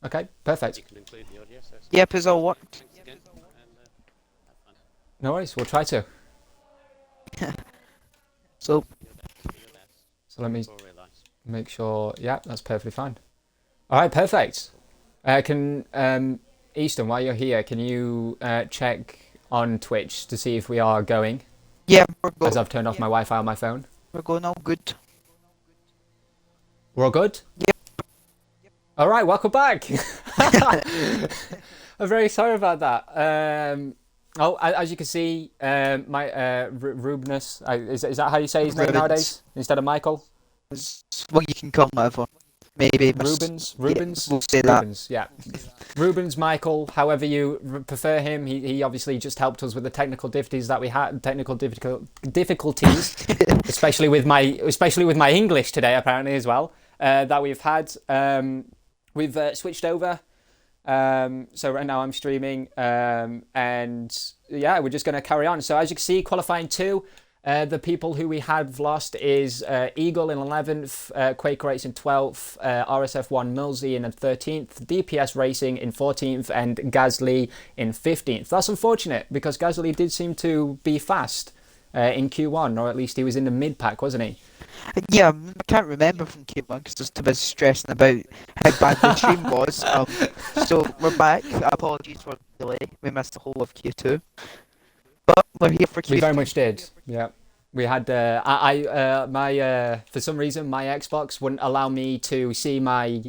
Okay, perfect. You can include the audio. So Yep, it's all worked. thanks again, and have fun. No worries, we'll try to. So, Do your best. So let me Or realise. make sure. Yeah, that's perfectly fine. All right, perfect. Easton, while you're here, can you check on Twitch to see if we are going? yeah, As I've turned off my Wi-Fi on my phone. we're going all good. We're all good? Yep. All right, welcome back. I'm very sorry about that. As you can see, Rubinus, is that how you say his name Rubens. nowadays instead of Michael? Well, you can call him whatever. Maybe Rubens, Yeah, we'll say that. Rubens, yeah. Rubens, Michael, however you prefer him. He obviously just helped us with the technical difficulties that we had, difficulties, especially with my English today apparently as well. That we've had. We've switched over. So right now I'm streaming, and yeah, we're just going to carry on. So as you can see, qualifying 2, the people who we have lost is Eagle in 11th, Quaker Race in 12th, RSF1 Millsy in 13th, DPS Racing in 14th, and Gasly in 15th. That's unfortunate because Gasly did seem to be fast in Q1, or at least he was in the mid-pack, wasn't he? Yeah, I can't remember from Q1 because I was too busy stressing about how bad the stream was. So we're back. Apologies for the delay. We missed the whole of Q2. But we're here for Q3. We very much did. Yeah, we had for some reason my Xbox wouldn't allow me to see my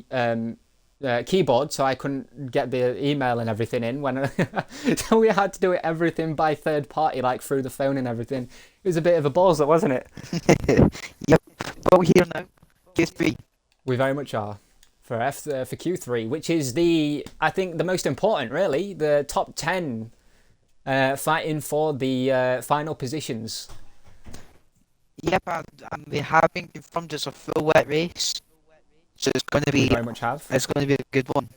keyboard, so I couldn't get the email and everything in when so we had to do everything by third party, like through the phone and everything. It was a bit of a balls, wasn't it? Yep, but we're here now. Q3. We very much are for Q3, which is I think the most important, really, the top 10 fighting for the final positions. Yep, and we have been confirmed as a full wet race. So it's going to We be very much have. it's going to be a good one.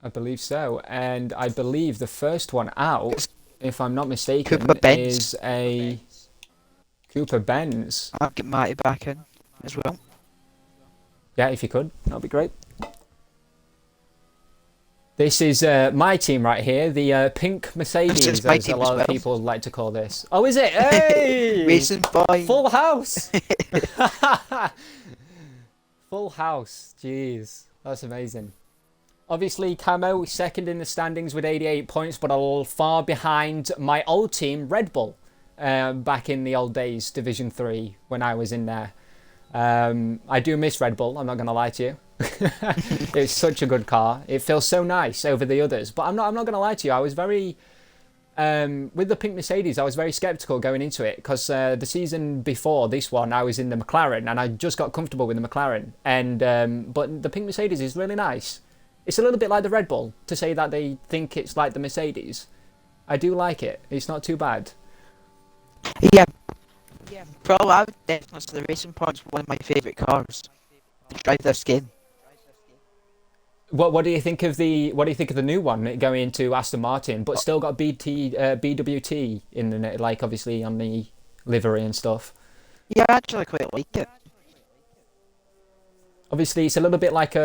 I believe so, and I believe the first one out, if I'm not mistaken, Cooper Benz. is a Cooper Benz. I'll get Matty back in as well. Yeah, if you could, that'd be great. This is my team right here, the pink Mercedes, This is my as a team lot as of well. people like to call this. Oh, is it? Hey! Racing boy. Full house! Full house, jeez, that's amazing. Obviously, Camo second in the standings with 88 points, but a little far behind my old team, Red Bull, back in the old days, Division 3, when I was in there. I do miss Red Bull, I'm not going to lie to you. It's such a good car. It feels so nice over the others, but I'm not going to lie to you. I was very... with the pink Mercedes, I was very skeptical going into it because the season before this one, I was in the McLaren and I just got comfortable with the McLaren. And but the pink Mercedes is really nice. It's a little bit like the Red Bull to say that they think it's like the Mercedes. I do like it. It's not too bad. Yeah. Probably I would definitely say the Racing Point's one of my favourite cars to drive this game. What do you think of the new one going into Aston Martin, but still got BWT in the, like, obviously on the livery and stuff? Yeah, I actually quite like it. Obviously, it's a little bit like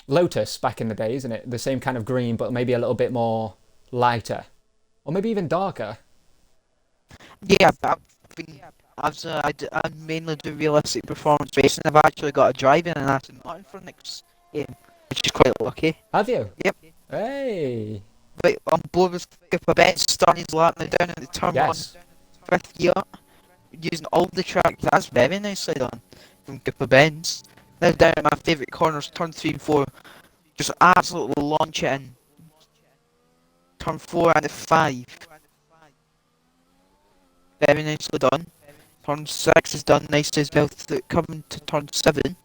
Lotus back in the day, isn't it? The same kind of green, but maybe a little bit more lighter, or maybe even darker. Yeah, but I mainly do realistic performance racing. I've actually got a drive in an Aston Martin for next game, which is quite lucky. Have you? Yep. Hey. But I'm bored with Cooper Benz starting his lap now down at the turn Yes. 1, 5th gear, using all the track. That's very nicely done from Cooper Benz. Now down at my favourite corners, turn 3 and 4, just absolutely launch it in. Turn 4 and 5. Very nicely done. Turn 6 is done nicely as well, coming to turn 7.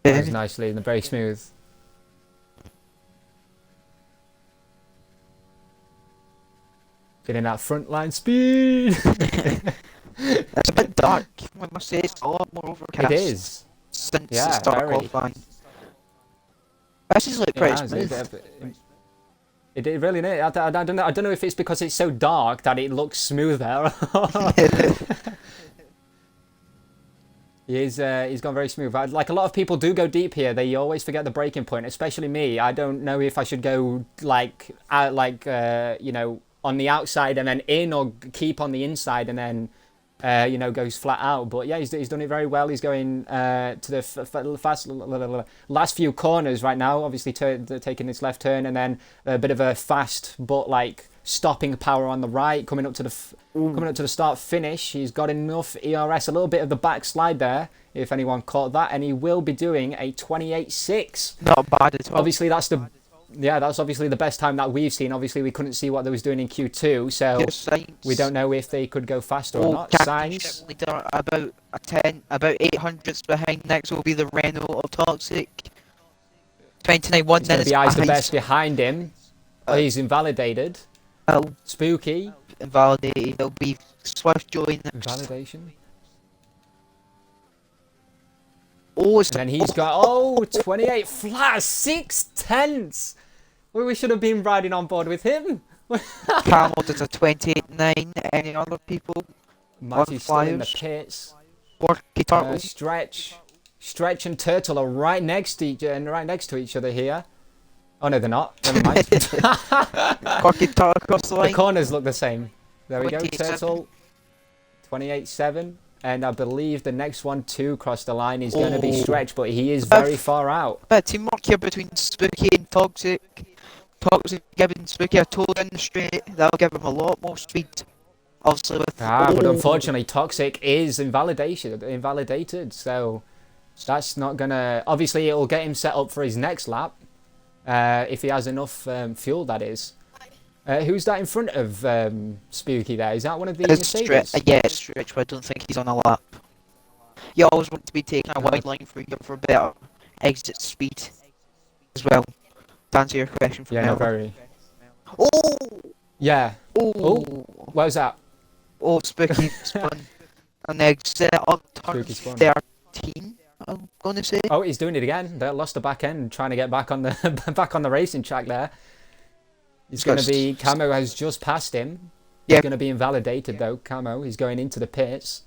That was nicely and very smooth. Getting that front line speed. It's a bit dark, I must say. It's a lot more overcast. It is. Since Yeah, the start of very. qualifying. This is like pretty It has. smooth. It really is. I don't know. I don't know if it's because it's so dark that it looks smoother. He's gone very smooth. Like a lot of people do go deep here. They always forget the breaking point, especially me. I don't know if I should go like out, like on the outside and then in, or keep on the inside and then goes flat out. But yeah, he's done it very well. He's going to the last few corners right now. Obviously, taking this left turn and then a bit of a fast but like stopping power on the right, coming up to the start finish. He's got enough ERS, a little bit of the backslide there, if anyone caught that, and he will be doing a 28.6. Not bad at all. Obviously, that's obviously the best time that we've seen. Obviously, we couldn't see what they was doing in Q2, so Yes, we don't know if they could go faster or not. Signs. Leader about 800s behind. Next will be the Renault of Toxic. 29 1 He's going to minutes be eyes the behind. best behind him. He's invalidated. Oh, Spooky. invalidated. There'll be Swift Joy next. Invalidation. Oh, it's And then he's got 28 flat 6 tenths. We should have been riding on board with him. Camel does a 28.9. Any other people? Matthew's still in the flyers. pits. Porky Turtle. Stretch and Turtle are right next to each other here. Oh no, they're not. Never mind. Porky Turtle across the The line. corners look the same. There we go. 28.7. Turtle 28.7, and I believe the next one to cross the line is going to be Stretch, but he is very far out. Teamwork here between Spooky and Toxic. Toxic giving Spooky a toe down the straight. That'll give him a lot more speed. Obviously with But unfortunately, Toxic is invalidated, so that's not gonna. Obviously, it'll get him set up for his next lap, if he has enough fuel. That is. Who's that in front of Spooky there? Is that one of the Mercedes? it's Stretch, but I don't think he's on a lap. You always want to be taking a wide line for better exit speed as well. To answer your question from Yeah, no, earlier. very. Oh! Yeah. Oh! What was that? Oh, Spooky spun. And exit up turn Spooky spun. 13, I'm going to say. Oh, he's doing it again. They lost the back end, trying to get back on the racing track there. He's going to be. Camo has just passed him. He's going to be invalidated though. Camo, he's going into the pits.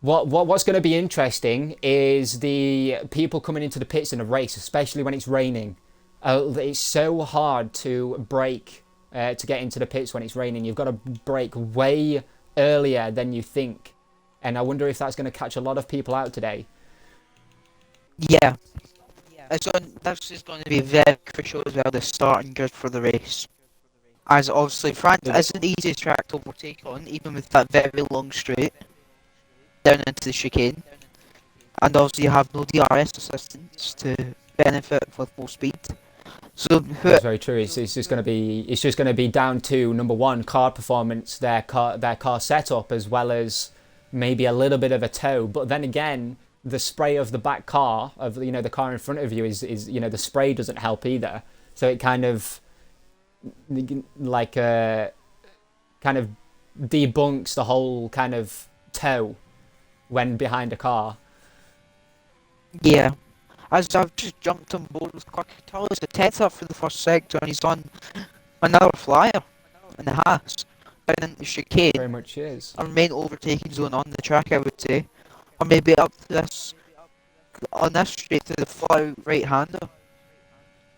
What's going to be interesting is the people coming into the pits in a race, especially when it's raining. It's so hard to brake to get into the pits when it's raining. You've got to brake way earlier than you think, and I wonder if that's going to catch a lot of people out today. Yeah. That's just going to be very crucial as well, the starting grid for the race. As obviously France isn't the easiest track to overtake on, even with that very long straight down into the chicane. And obviously you have no DRS assistance to benefit with full speed. So That's very true. It's just going to be down to number one, car performance, their car setup, as well as maybe a little bit of a tow. But then again, the spray of the back car of the car in front of you is the spray doesn't help either. So it kind of like kind of debunks the whole kind of tow when behind a car. yeah. As I've just jumped on board with Corky Turtle, it's a 10th up for the first sector, and he's on another flyer in the Haas down into the chicane. Very much is. Our main overtaking zone on the track, I would say, or maybe up to this on this straight to the fly right-hander.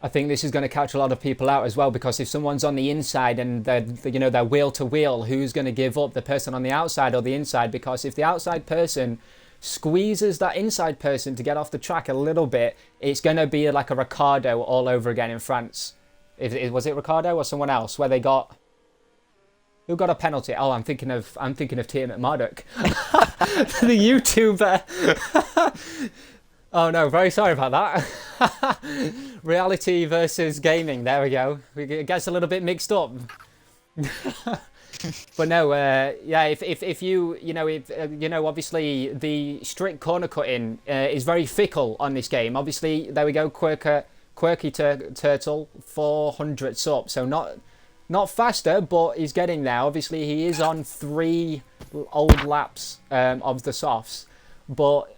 I think this is going to catch a lot of people out as well, because if someone's on the inside and they're wheel to wheel, who's going to give up, the person on the outside or the inside? Because if the outside person squeezes that inside person to get off the track a little bit, it's going to be like a Ricardo all over again in France. Was it Ricardo or someone else who got a penalty? Oh, I'm thinking of Tia McMurdoch, the YouTuber. Oh no, very sorry about that. Reality versus gaming. There we go. It gets a little bit mixed up. But no, yeah. If you obviously the strict corner cutting is very fickle on this game. Obviously, there we go. Quirky Turtle 400s up, so not faster, but he's getting there. Obviously, he is on 3 old laps of the softs. But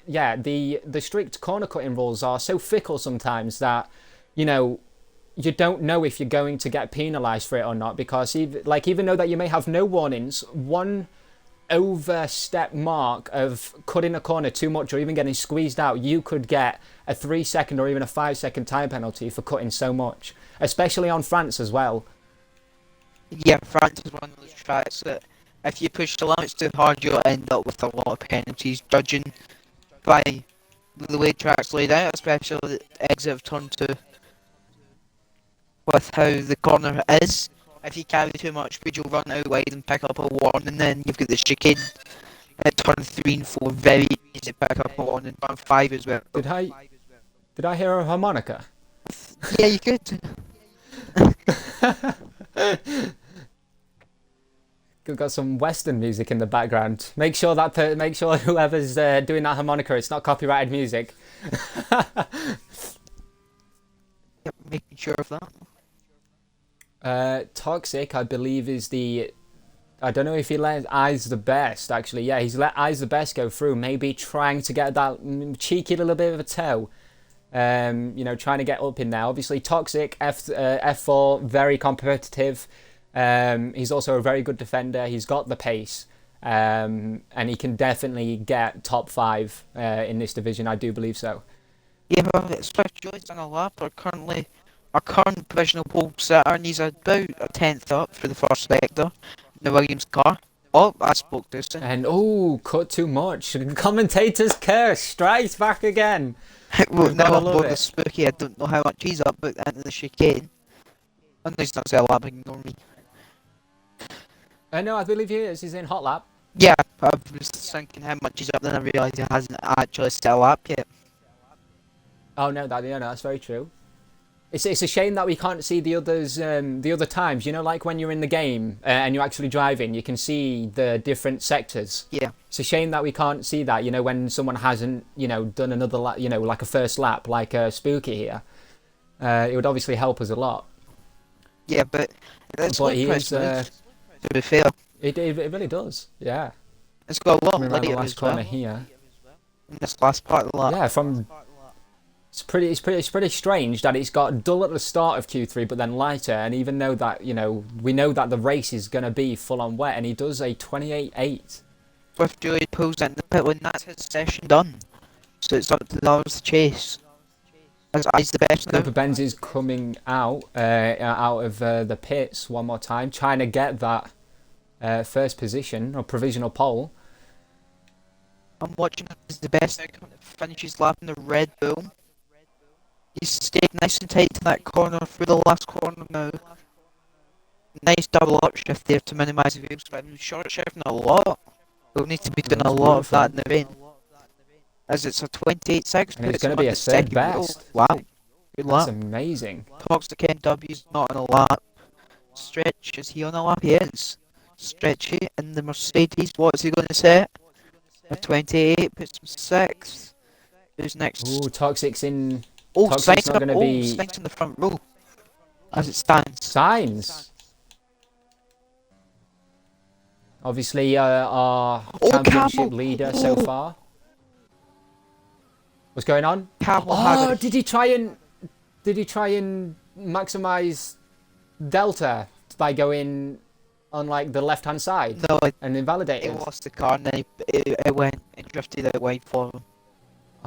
yeah, the strict corner cutting rules are so fickle sometimes that you don't know if you're going to get penalised for it or not, because even though that you may have no warnings, one overstep mark of cutting a corner too much or even getting squeezed out, you could get a 3 second or even a 5 second time penalty for cutting so much, especially on France as well. Yeah, France is one of those tracks that if you push the limits too hard, you'll end up with a lot of penalties. Judging by the way tracks laid out, especially the exit of turn two, with how the corner is. If you carry too much speed, you'll run out wide and pick up a warning, and then you've got the chicane at turn 3 and 4, very easy to pick up a warning, turn 5 as well. Did I hear a harmonica? Yeah, you could. We've got some Western music in the background. Make sure whoever's doing that harmonica, it's not copyrighted music. Yep, making sure of that. Toxic, I believe, is the... I don't know if he let Eyes the Best, actually. Yeah, he's let Eyes the Best go through. Maybe trying to get that cheeky little bit of a toe. You know, trying to get up in there. Obviously, Toxic, F4, very competitive. He's also a very good defender. He's got the pace. And he can definitely get top 5 in this division. I do believe so. Yeah, well, Swift Joy's done a lap. Our current provisional pole sitter, and he's about a 10th up for the first sector in the Williams car. Oh, I spoke too soon. And cut too much. Commentator's curse strikes back again. Well, now gotta I'm love bored it. of Spooky. I don't know how much he's up, but into the chicane. And he's not still lapping, ignore me. No, I believe he is. He's in hot lap. Yeah, I was thinking how much he's up, then I realised he hasn't actually still up yet. Oh no, that's very true. It's a shame that we can't see the others, the other times. You know, like when you're in the game and you're actually driving, you can see the different sectors. Yeah. It's a shame that we can't see that. You know, when someone hasn't, you know, done another lap, you know, like a first lap, like Spooky here, it would obviously help us a lot. Yeah, but it's But he is. to be fair. It really does. Yeah. It's got a lot Coming of around the lighter last as well corner here. in this last part of the lap. Yeah, it's pretty strange that it's got dull at the start of Q3, but then lighter. And even though that, you know, we know that the race is gonna be full on wet, and he does a 28.8. Swift Joy pulls in the pit lane, that's his session done. So it's up to the others to chase. As I's the best now. Cooper Benz is coming out of the pits one more time, trying to get that first position or provisional pole. I'm watching him as the best now, finishes lap in the Red Bull. He's stayed nice and tight to that corner through the last corner now. Nice double upshift there to minimise the wheel spin. Short shifting a lot. We'll need to be doing a That's lot of beautiful. that in the rain. As it's a 28.6. And it's going to be a third best. Wow. Good That's lap. amazing. Toxic MW's not on a lap. Stretch, is he on a lap? He is. Stretchy in the Mercedes. What's he going to set? A 28, puts him 6th. Who's next? Ooh, Toxic's in. Oh, Toxic's Sainz not gonna be- Sainz in the front row. As it stands. Signs. Obviously, our Oh, championship Camel. leader so far. What's going on? Camel had Oh, it. did he try and maximize Delta by going on like the left hand side No, and he invalidate it? lost the car and then it went and drifted out wide for him.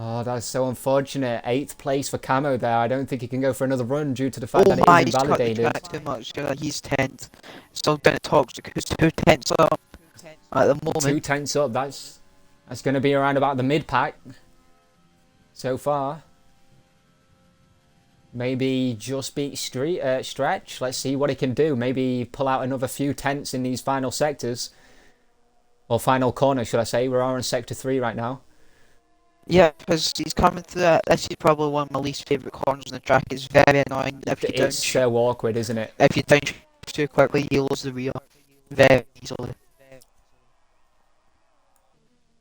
Oh, that's so unfortunate. 8th place for Camo there. I don't think he can go for another run due to the fact Oh that my, it is he's cut the invalidated. track too much. He's 10th. Still down at Toxic, who's 2 tenths up at the moment. 2 tenths up. That's going to be around about the mid pack so far. Maybe just beat Stretch. Let's see what he can do. Maybe pull out another few tenths in these final sectors. Or final corner, should I say. We're on sector 3 right now. Yeah, because he's coming through that. This is probably one of my least favourite corners on the track. It's very annoying It's so awkward, isn't it? if you down too quickly, you lose the rear very easily.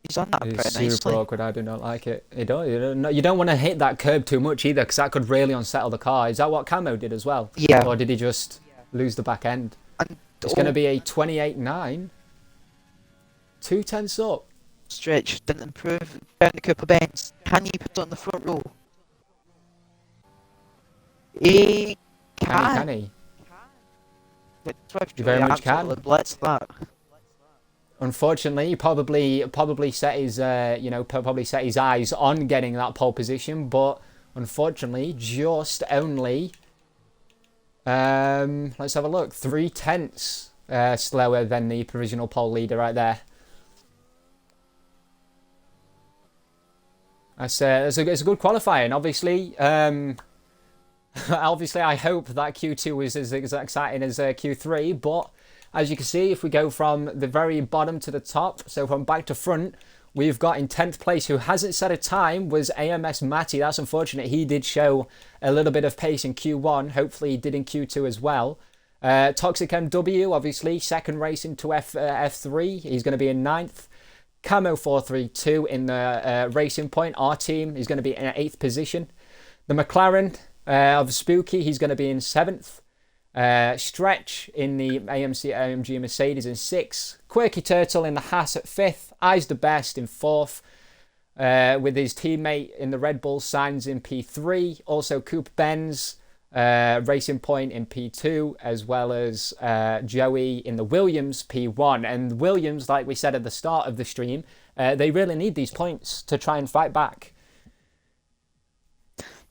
He's on that It's pretty super nicely. awkward. I do not like it. You don't want to hit that curb too much either, because that could really unsettle the car. Is that what Camo did as well? Yeah. Or did he just lose the back end? And It's going to be a 28.9. 2 tenths up. Stretch didn't improve. Down to Cooper Benz. Can he put it on the front row? He can. Can he? But Swift You very Joy much can. absolutely blitzed that. Unfortunately, he probably set his probably set his eyes on getting that pole position, but unfortunately, just only let's have a look, 3/10 slower than the provisional pole leader right there. It's a good qualifying. Obviously, obviously, I hope that Q2 was as exciting as Q3, but as you can see, if we go from the very bottom to the top, so from back to front, we've got in 10th place, who hasn't set a time, was AMS Matty. That's unfortunate. He did show a little bit of pace in Q1. Hopefully he did in Q2 as well. Toxic MW, obviously, second race into F3. He's going to be in 9th. Camo 432 in the Racing Point, our team, he's going to be in 8th position. The McLaren of Spooky, he's going to be in 7th. Stretch in the AMG Mercedes in 6th. Quirky Turtle in the Haas at 5th. Eyes the Best in 4th. With his teammate in the Red Bull, Sainz in P3. Also Coupe Benz, Racing Point in P2, as well as Joey in the Williams P1. And Williams, like we said at the start of the stream, they really need these points to try and fight back.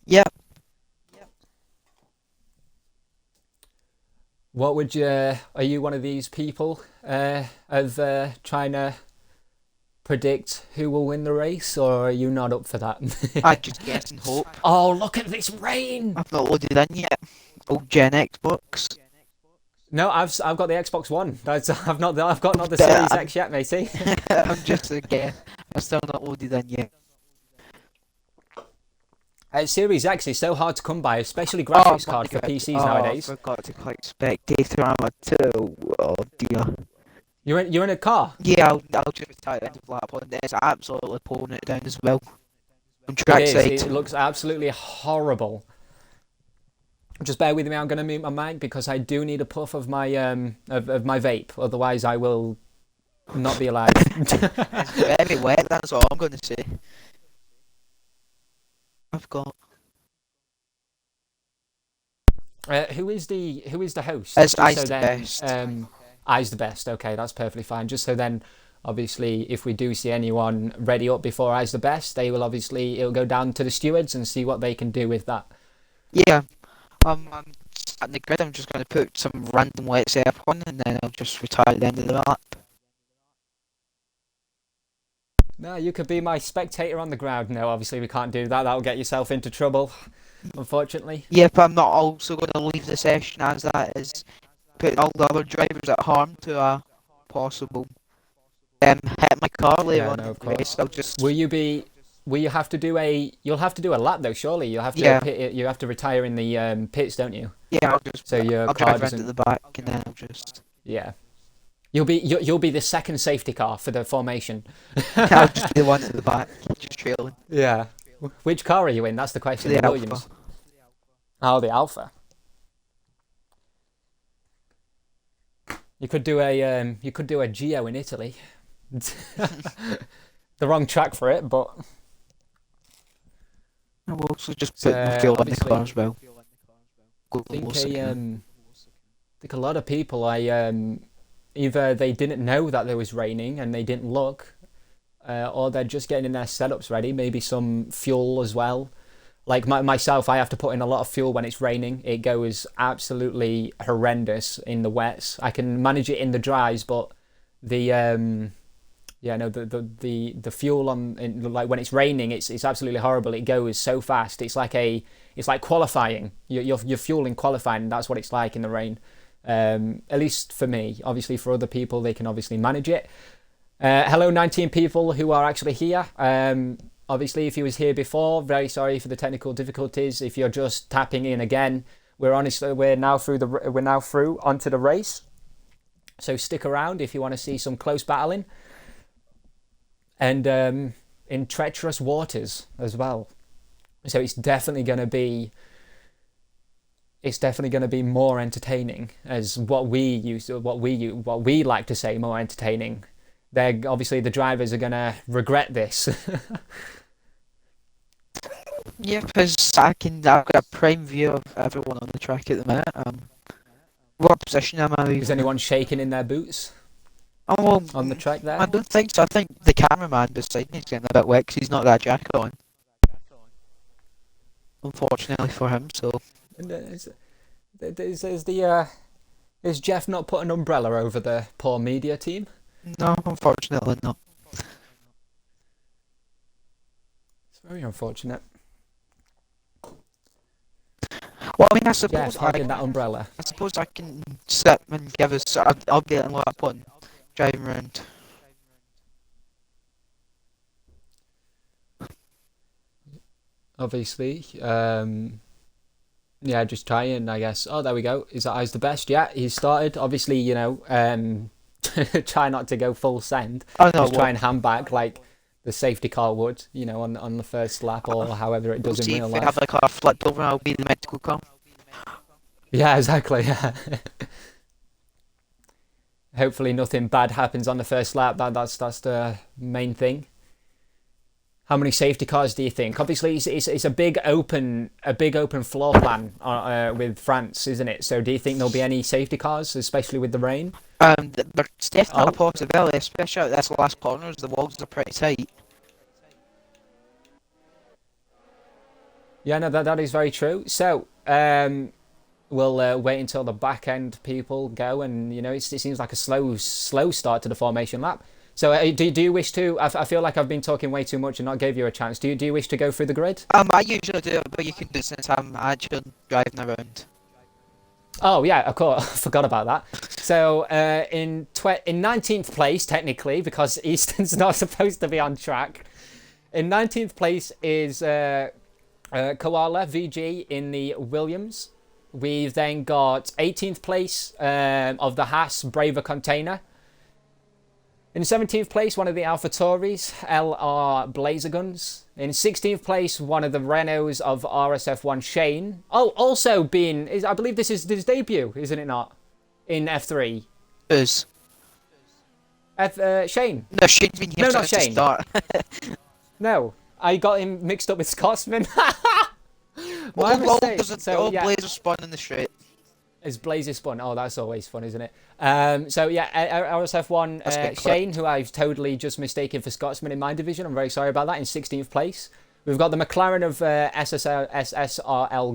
Yep. What would you? Are you one of these people of trying to predict who will win the race, or are you not up for that? I just guess and hope. Oh, look at this rain! I've not loaded in yet. Old Gen Xbox. No, I've got the Xbox One. I've not the Series X yet, matey. I'm just again. I'm still not loaded in yet. Series X is so hard to come by, especially graphics card for PCs nowadays. I forgot to click spectator armor too. Oh dear. You're in a car? Yeah, I'll just retire it into flat on this. Absolutely pulling it down as well. On It trackside. is. It looks absolutely horrible. Just bear with me. I'm going to mute my mic because I do need a puff of my of my vape. Otherwise, I will not be alive. It's very wet. That's all I'm going to say. I've got. Who is the host? It's Just Ice so the then, Best. I's the best. Okay, that's perfectly fine. Just so then, obviously, if we do see anyone ready up before I's the best, they will it'll go down to the stewards and see what they can do with that. Yeah. I'm at the grid. I'm just going to put some random wet setup on, and then I'll just retire at the end of the lap. No, you could be my spectator on the ground. No, obviously we can't do that. That'll get yourself into trouble, unfortunately. Yep, I'm not also going to leave the session as that is putting all the other drivers at harm to a possible hit my car later Yeah, on no, in of the race. course. I'll just Will you have to do you'll have to do a lap though, surely. You'll have to Yeah. you have to retire in the pits, don't you? I'll just So your I'll car drive round to doesn't. the back and then I'll just Yeah. You'll be the second safety car for the formation. I'll just be the one at the back, just trailing. Yeah. Which car are you in? That's the question. The The Alpha. Williams. Oh, the Alpha. You could do a Geo in Italy. The wrong track for it, but I will also just put my fuel in the obviously, car as well. Go I think closer. think a lot of people either they didn't know that there was raining and they didn't look, or they're just getting their setups ready. Maybe some fuel as well. Like myself, I have to put in a lot of fuel when it's raining. It goes absolutely horrendous in the wets. I can manage it in the dries, but the the fuel like when it's raining, it's absolutely horrible. It goes so fast. It's like qualifying. You're fueling qualifying. And that's what it's like in the rain. At least for me. Obviously, for other people, they can obviously manage it. Hello, 19 people who are actually here. Obviously, if you was here before, very sorry for the technical difficulties. If you're just tapping in again, we're now through onto the race. So stick around if you want to see some close battling, and in treacherous waters as well. So it's definitely going to be more entertaining, as what we like to say, more entertaining. They're obviously, the drivers are going to regret this. Yeah, because I've got a prime view of everyone on the track at the minute. What position am I? Is anyone shaking in their boots? Oh, well, on the track there? I don't think so. I think the cameraman beside me is getting a bit wet 'cause he's not got a jacket on. Unfortunately for him, so. And, is Jeff not put an umbrella over the poor media team? No, unfortunately not. It's very unfortunate. Well, I mean, I suppose Jeff holding that umbrella. I suppose I can sit and give us an update on what happened driving around. Obviously, yeah, just trying, I guess. Oh, there we go. Is that eyes the best? Yeah, he's started. Obviously, try not to go full send. Oh no, Just try and hand back like the safety car would, on the first lap or however it does in see real if we life. have the car flipped over, I'll be the medical car. Yeah, exactly. Yeah. Hopefully, nothing bad happens on the first lap. That's the main thing. How many safety cars do you think? Obviously, it's a big open floor plan with France, isn't it? So, do you think there'll be any safety cars, especially with the rain? There's definitely Oh. a possibility, especially at this last corners. The walls are pretty tight. Yeah, no, that is very true. So, we'll wait until the back end people go, and it seems like a slow start to the formation lap. So, do you wish to? I feel like I've been talking way too much and not gave you a chance. Do you wish to go through the grid? I usually do it, but you can do it since I'm actually driving around. Oh yeah, of course. I forgot about that. So in 19th place technically, because Easton's not supposed to be on track. In 19th place is Koala VG in the Williams. We've then got 18th place of the Haas Braver Container. In 17th place, one of the AlphaTauris, LR Blazer Guns. In 16th place, one of the Renaults of RSF1 Shane. Oh, also I believe this is his debut, isn't it not? In F3. Who's? Shane. No, Shane's been here No, not since the Shane. start. No, I got him mixed up with Scotsman. My All mistake. doesn't So, yeah. Blazer spun in the straight. Is Blazer spun? Oh, that's always fun, isn't it? So yeah, RSF1 Let's get Shane, who I've totally just mistaken for Scotsman in my division. I'm very sorry about that. In 16th place, we've got the McLaren of SSRL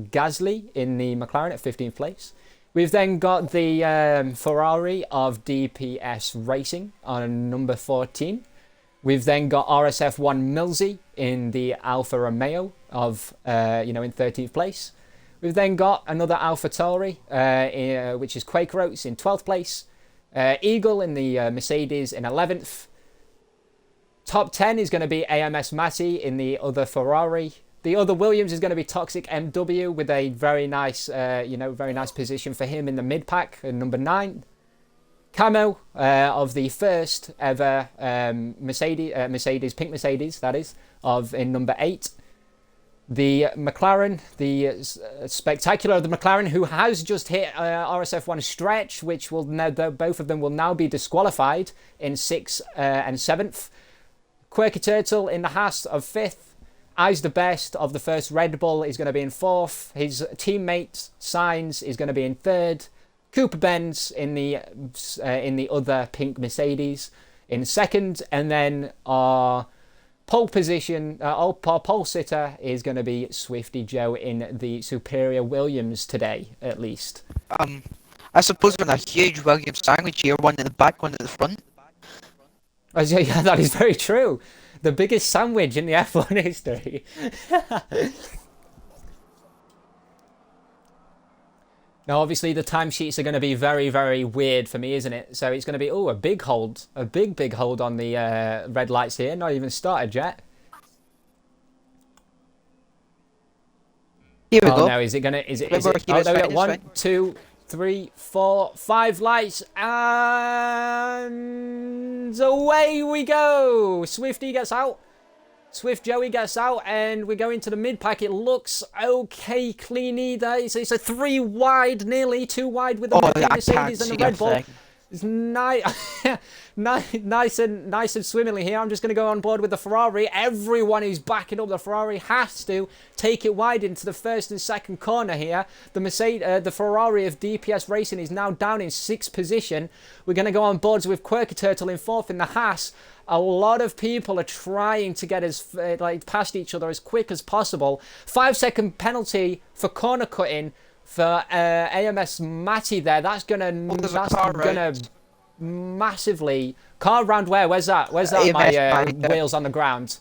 Gasly in the McLaren at 15th place. We've then got the Ferrari of DPS Racing on number 14. We've then got RSF1 Millsy in the Alfa Romeo of in 13th place. We've then got another AlphaTauri, which is Quaker Oats in 12th place. Eagle in the Mercedes in 11th. Top 10 is going to be AMS Matti in the other Ferrari. The other Williams is going to be Toxic MW with a very nice, very nice position for him in the mid pack at number 9. Camo of the first ever Mercedes, pink Mercedes, that is, in number 8. The McLaren, the spectacular of the McLaren, who has just hit RSF1 stretch, which will now, both of them will now be disqualified in 6th and 7th. Quirky Turtle in the Haas of 5th. Eyes the best of the first Red Bull is going to be in 4th. His teammate Sainz is going to be in 3rd. Cooper Benz in the other pink Mercedes in 2nd, and then our pole position, our pole sitter is going to be Swifty Joe in the superior Williams today, at least. I suppose we're in a huge Williams sandwich here, one at the back, one at the front. Yeah, that is very true. The biggest sandwich in the F1 history. Now, obviously, the timesheets are going to be very, very weird for me, isn't it? So it's going to be, a big hold. A big hold on the red lights here. Not even started yet. Here we go. Oh, no, is it going to... Is it? Oh, there we go. 1, 2, 3, 4, 5 lights. And away we go. Swifty gets out. Swift Joey gets out, and we go into the mid-pack. It looks okay, cleany. It's a 3 wide, nearly 2 wide with the Mercedes and the Red Bull. It's nice, nice and swimmingly here. I'm just going to go on board with the Ferrari. Everyone who's backing up the Ferrari has to take it wide into the first and second corner here. The Ferrari of DPS Racing is now down in 6th position. We're going to go on boards with Quirky Turtle in 4th in the Haas. A lot of people are trying to get us past each other as quick as possible. 5-second penalty for corner cutting for AMS Matty there. That's gonna massively car round where? Where's that? Where's that? My wheels on the ground.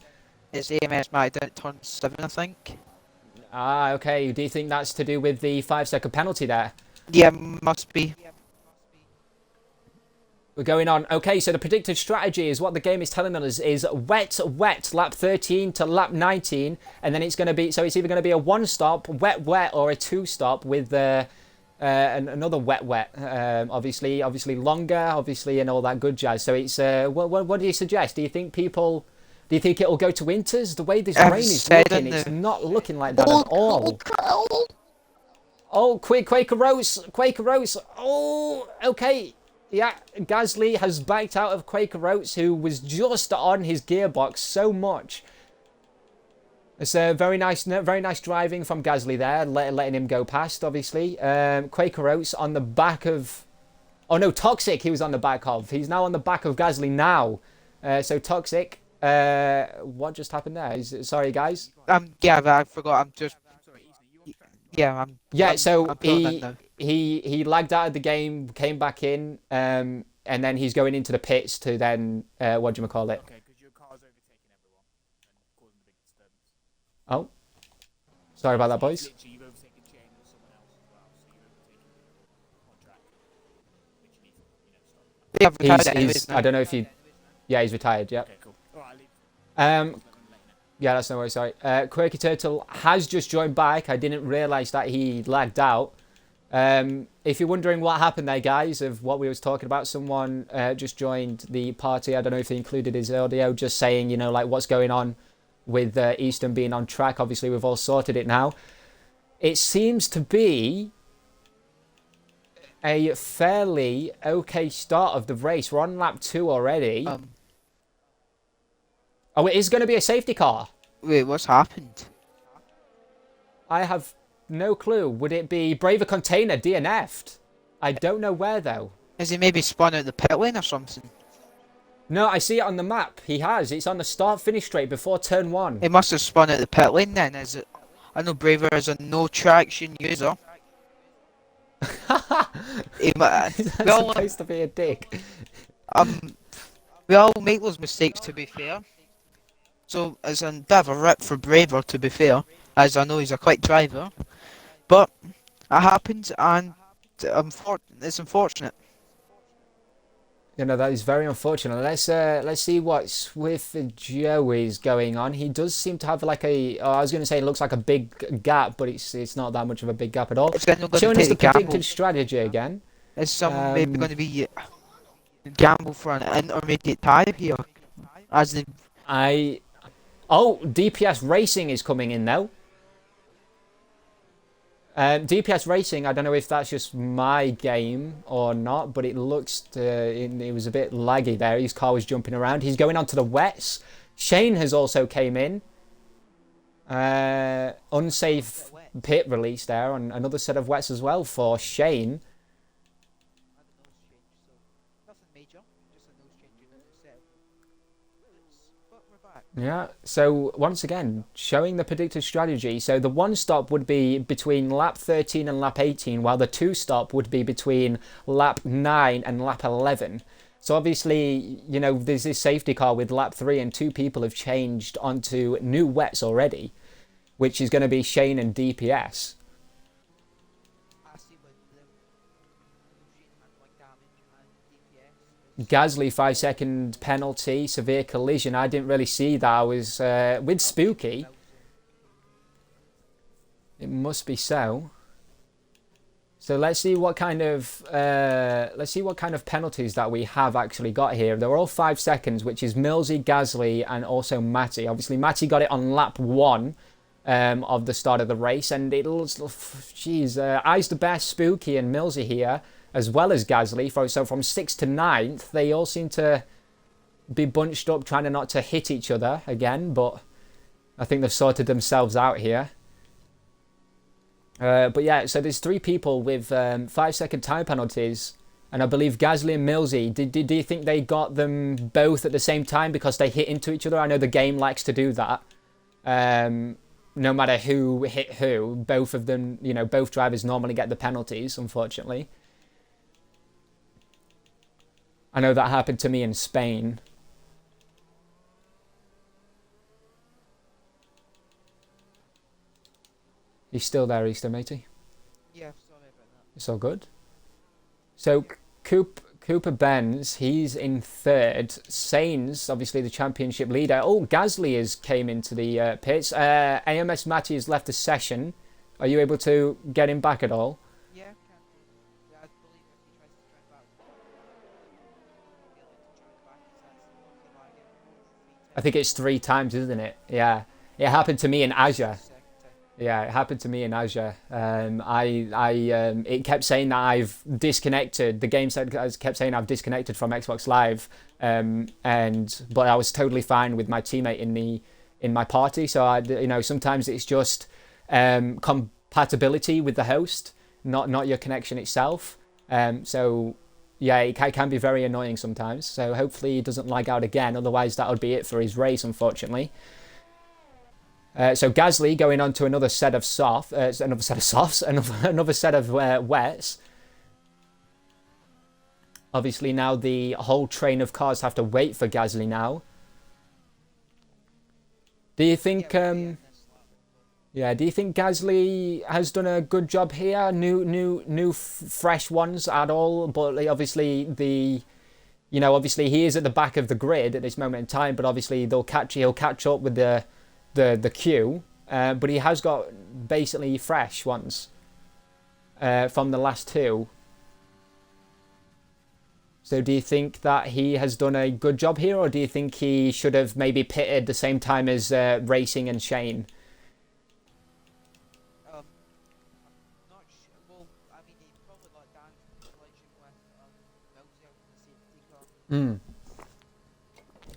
It's AMS Matty down at turn 7, I think. Ah, okay. Do you think that's to do with the 5-second penalty there? Yeah, must be. We're going on. Okay, so the predicted strategy is what the game is telling us is wet, lap 13 to lap 19, and then it's going to be, so it's either going to be a 1-stop, wet, or a 2-stop with another wet. Obviously longer, and all that good jazz. So it's what do you suggest? Do you think it'll go to winters? The way this rain is looking, it's not looking like that at all. Oh, Quaker Rose. Oh, okay. Yeah, Gasly has backed out of Quaker Oats, who was just on his gearbox so much. It's very nice driving from Gasly there, letting him go past, obviously. Quaker Oats on the back of... Oh no, Toxic he was on the back of. He's now on the back of Gasly now. So Toxic, what just happened there? Sorry, guys. Yeah, I forgot. So he lagged out of the game, came back in, and then he's going into the pits to then what do you call it? Okay, because your car's overtaking everyone and causing a big disturbance. Oh, sorry about that, boys. Literally, you've overtaken Shane and someone else as well, so you've overtaken on track, which you need to, stop. I don't know if you. Yeah, he's retired. Yeah. Okay, cool. All right, I'll leave. Yeah, that's no worry. Sorry. Quirky Turtle has just joined back. I didn't realise that he lagged out. If you're wondering what happened there, guys, of what we was talking about, someone just joined the party. I don't know if he included his audio, just saying, like what's going on with Easton being on track. Obviously, we've all sorted it now. It seems to be a fairly okay start of the race. We're on lap 2 already. Oh, it is going to be a safety car. Wait, what's happened? I have no clue. Would it be Braver Container DNF'd? I don't know where, though. Has he maybe spun out the pit lane or something? No, I see it on the map. He has. It's on the start-finish straight before turn 1. He must have spun out the pit lane then. I know Braver is a no-traction user. That's supposed to be a dick. We all make those mistakes, to be fair. So it's a bit of a rip for Braver, to be fair, as I know he's a quick driver. But it happens, and it's unfortunate. That is very unfortunate. Let's see what Swift and Joey's going on. He does seem to have like I was going to say it looks like a big gap, but it's not that much of a big gap at all. Showing us the predicted strategy again. It's maybe going to be a gamble for an intermediate tyre here, as the DPS Racing is coming in though. DPS Racing, I don't know if that's just my game or not, but it looks it was a bit laggy there. His car was jumping around. He's going on to the wets. Shane has also came in. Unsafe pit release there on another set of wets as well for Shane. Yeah, so once again, showing the predicted strategy. So the 1-stop would be between lap 13 and lap 18, while the 2-stop would be between lap 9 and lap 11. So obviously, there's this safety car with lap 3 and 2 people have changed onto new wets already, which is going to be Shane and DPS. Gasly 5-second penalty, severe collision. I didn't really see that. I was with Spooky. It must be so. So let's see what kind of penalties that we have actually got here. They're all 5 seconds, which is Millsy, Gasly, and also Matty. Obviously, Matty got it on lap 1. of the start of the race, and it'll, geez, I's the best, Spooky, and Millsy here, as well as Gasly. So from 6th to 9th, they all seem to be bunched up, trying to not to hit each other again, but I think they've sorted themselves out here. But yeah, so there's 3 people with 5-second time penalties, and I believe Gasly and Millsy, do you think they got them both at the same time because they hit into each other? I know the game likes to do that. No matter who hit who, both of them, you know, both drivers normally get the penalties, unfortunately. I know that happened to me in Spain. He's still there, Easter, matey? Yeah, sorry about that. It's all good. So, Cooper Benz, he's in 3rd. Sainz, obviously the championship leader. Oh, Gasly came into the pits. AMS Matty has left the session. Are you able to get him back at all? Yeah, can do. Yeah, I believe if he tries to join back, I think it's 3 times, isn't it? Yeah. It happened to me in Azure. Yeah, it happened to me in Azure. It kept saying that I've disconnected. The game kept saying I've disconnected from Xbox Live, but I was totally fine with my teammate in my party. So you know, sometimes it's just compatibility with the host, not your connection itself. So yeah, it can be very annoying sometimes. So hopefully he doesn't lag out again. Otherwise, that would be it for his race, unfortunately. So Gasly going on to another set of softs, another set of wets. Obviously now the whole train of cars have to wait for Gasly now. Do you think do you think Gasly has done a good job here? New fresh ones at all? But obviously obviously he is at the back of the grid at this moment in time, but obviously he'll catch up with the queue, but he has got basically fresh ones from the last 2. So do you think that he has done a good job here, or do you think he should have maybe pitted the same time as Racing and Shane? I'm not sure. Well, I mean, he probably got down from the collision with Millsy out in the safety car.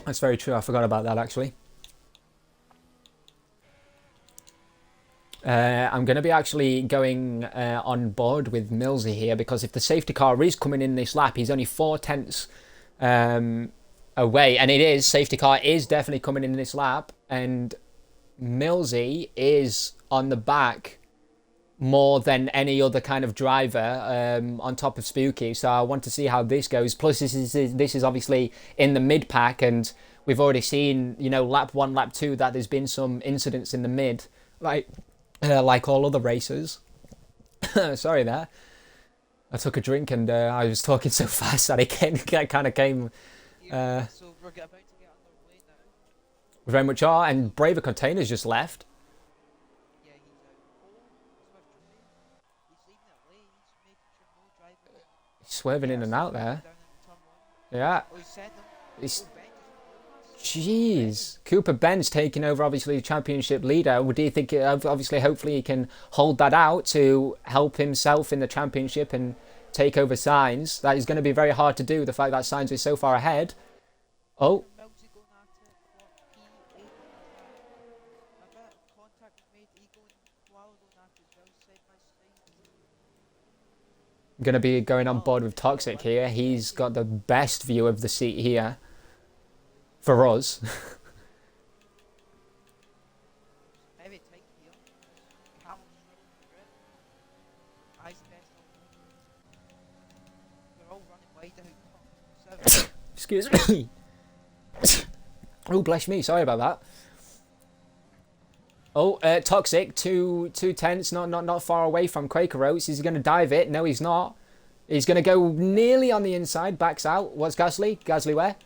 That's very true. I forgot about that, actually. I'm going to be actually going on board with Millsy here, because if the safety car is coming in this lap, he's only 4 tenths away, and safety car is definitely coming in this lap, and Millsy is on the back more than any other kind of driver on top of Spooky. So I want to see how this goes. Plus this is obviously in the mid pack, and we've already seen, you know, lap 1, lap 2, that there's been some incidents in the mid, like all other races. Sorry there. I took a drink and I was talking so fast that it kind of came. So we're about to get underway now. We very much are, and Braver Containers just left. Yeah, he's out. He's leaving it late. He's making sure no driver. He's swerving in and out there. Yeah. Oh, he's sent them. He's... Jeez. Cooper Benz taking over, obviously, the championship leader. Do you think, obviously, hopefully he can hold that out to help himself in the championship and take over Sainz? That is going to be very hard to do, the fact that Sainz is so far ahead. Oh. Going to be going on board with Toxic here. He's got the best view of the seat here. For us. Excuse me. Oh, bless me. Sorry about that. Oh, Toxic, two tenths, not far away from Quaker Oats. Is he going to dive it? No, he's not. He's going to go nearly on the inside, backs out. What's Gasly? Gasly where?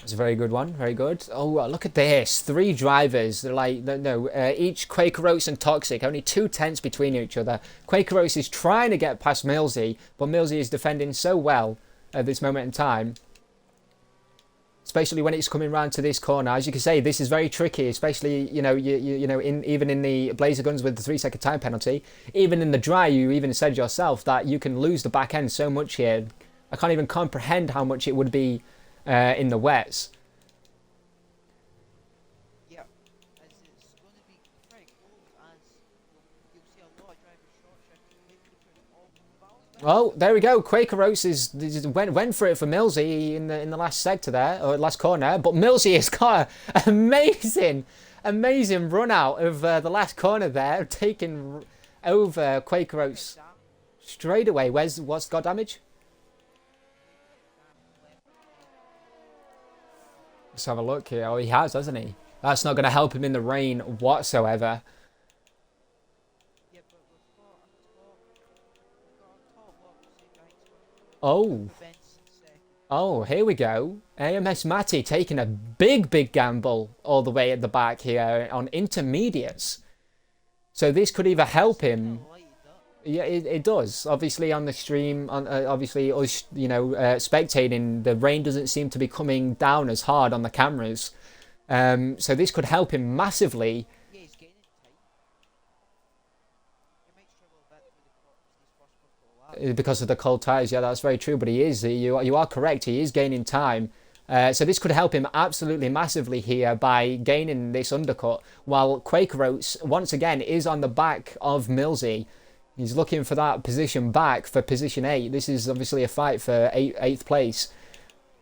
It's a very good one, very good. Oh, look at this. 3 drivers. They're like, no, each Quaker Oats and Toxic, only 2 tenths between each other. Quaker Oats is trying to get past Millsy, but Millsy is defending so well at this moment in time. especially when it's coming round to this corner. As you can say, this is very tricky, especially, you know, you know, even in the Blazer guns with the 3-second time penalty, even in the dry, you even said yourself that you can lose the back end so much here. I can't even comprehend how much it would be in the wets. Yeah, as it's going to be very close, as you'll see a lot of drivers short shifting, maybe putting all balance. Oh, there we go. Quaker Oats went for it for Millsy in the last sector there, or last corner. But Millsy has got an amazing run out of the last corner there, taking over Quaker Oats straight away. What's got damage? Let's have a look here. Oh, he has, hasn't he? That's not going to help him in the rain whatsoever. Yeah, but we've got a top lot to see guys. Oh. Oh, here we go. AMS Matty taking a big gamble all the way at the back here on intermediates. So this could either help him. Yeah, it does. Obviously on the stream, obviously us, you know, spectating, the rain doesn't seem to be coming down as hard on the cameras. So this could help him massively. Yeah, he's getting it tight. He might struggle a bit through these first couple of laps. Because of the cold tyres. Yeah, that's very true. But he is. You are correct. He is gaining time. So this could help him absolutely massively here by gaining this undercut. While Quaker Oats, once again, is on the back of Millsy. He's looking for that position back for position 8. This is obviously a fight for 8th place.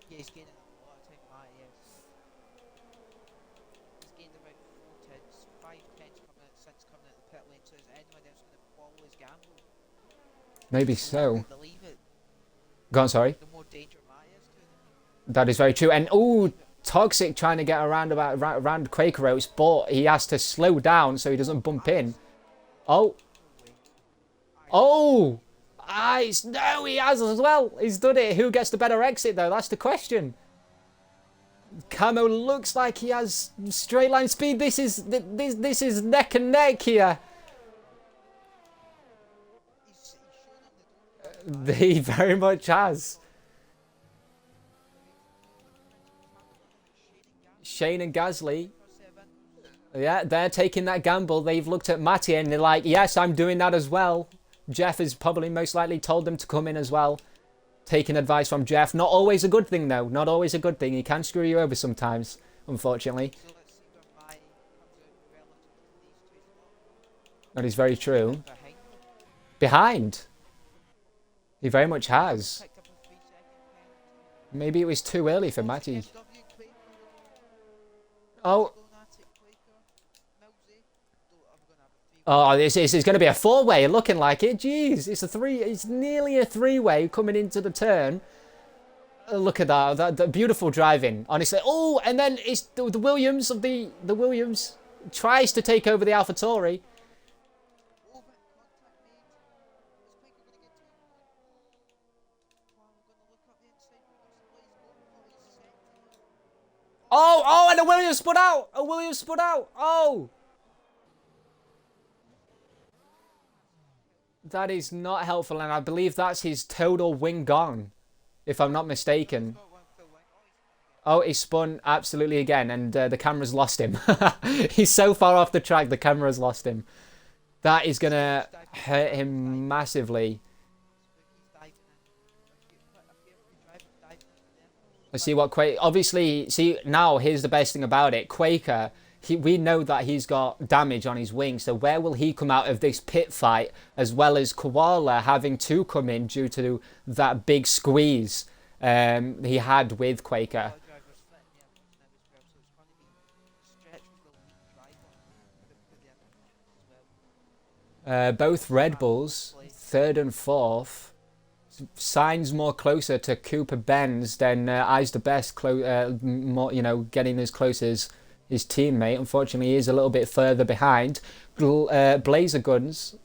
Yeah, he's gaining a lot of time, Matt, yes. He's gained about 4 tenths, 5 tenths since coming out the pit lane, so is anyone else going to follow his gamble? Maybe The so. longer they leave it, Go on, sorry. the more danger Matt is to them. That is very true. And oh, Toxic trying to get around Quaker Oats, but he has to slow down so he doesn't bump in. Oh. Oh! No, he has as well. He's done it. Who gets the better exit, though? That's the question. Camo looks like he has straight line speed. This is neck and neck here. He's showing them the He very much has. Shane and Gasly. Yeah, they're taking that gamble. They've looked at Matty and they're like, yes, I'm doing that as well. Jeff has probably most likely told them to come in as well. Taking advice from Jeff. Not always a good thing, though. Not always a good thing. He can screw you over sometimes, unfortunately. So let's see where Matt comes out relative to these two. That is very true. Behind them. Behind. He very much has. Picked up a 3-second penalty. Maybe it was too early for Matty. SW Quaker. Oh. Lunatic Quaker. Millsy. I'm going to have a 3-way. Oh, this is going to be a 4-way, looking like it. Jeez, it's nearly a 3-way coming into the turn. Look at that beautiful driving, honestly. Oh, and then it's the Williams of the Williams tries to take over the AlphaTauri. Oh, but contact made. Is Quaker going to get to? Well, I'm going to look up the inside. What's the place going? Oh, he's set. Oh, and a Williams spun out. A Williams spun out. Oh. That is not helpful, and I believe that's his total wing gone, if I'm not mistaken. Oh, he spun absolutely again, and the camera's lost him. He's so far off the track, the camera's lost him. That is going to hurt him massively. Let's see what Quaker... Obviously, see, now here's the best thing about it. Quaker, we know that he's got damage on his wing, so where will he come out of this pit fight, as well as Koala having to come in due to that big squeeze he had with Quaker. Both Red Bulls, 3rd and 4th. Signs more closer to Cooper Benz than Eyes the Best, more, you know, getting as close as his teammate. Unfortunately, he is a little bit further behind. Blazer Guns.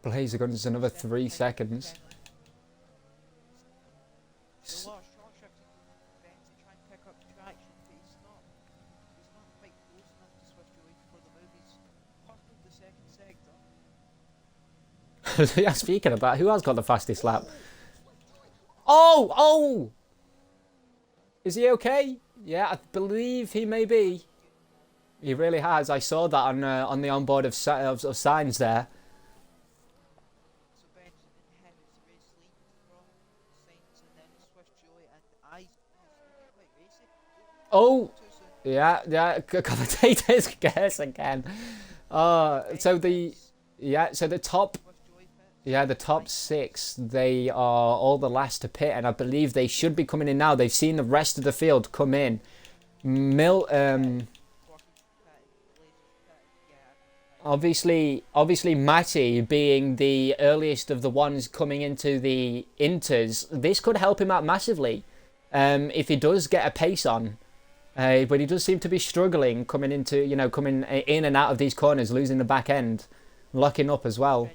Blazer Guns is another 3 seconds. Yeah, speaking of that, who has got the fastest lap? Oh, oh! Is he okay? Yeah, I believe he may be. He really has. I saw that on the onboard of signs there. So Benjamin Henry's the race lead from Saints and then Swift Joy and I quite racy. Oh, Too soon. yeah, commentators guess again. So the top. Swift Joy pits. Yeah, the top 6, they are all the last to pit, and I believe they should be coming in now. They've seen the rest of the field come in. Obviously Matty being the earliest of the ones coming into the inters, this could help him out massively if he does get a pace on. But he does seem to be struggling coming into, coming in and out of these corners, losing the back end, locking up as well.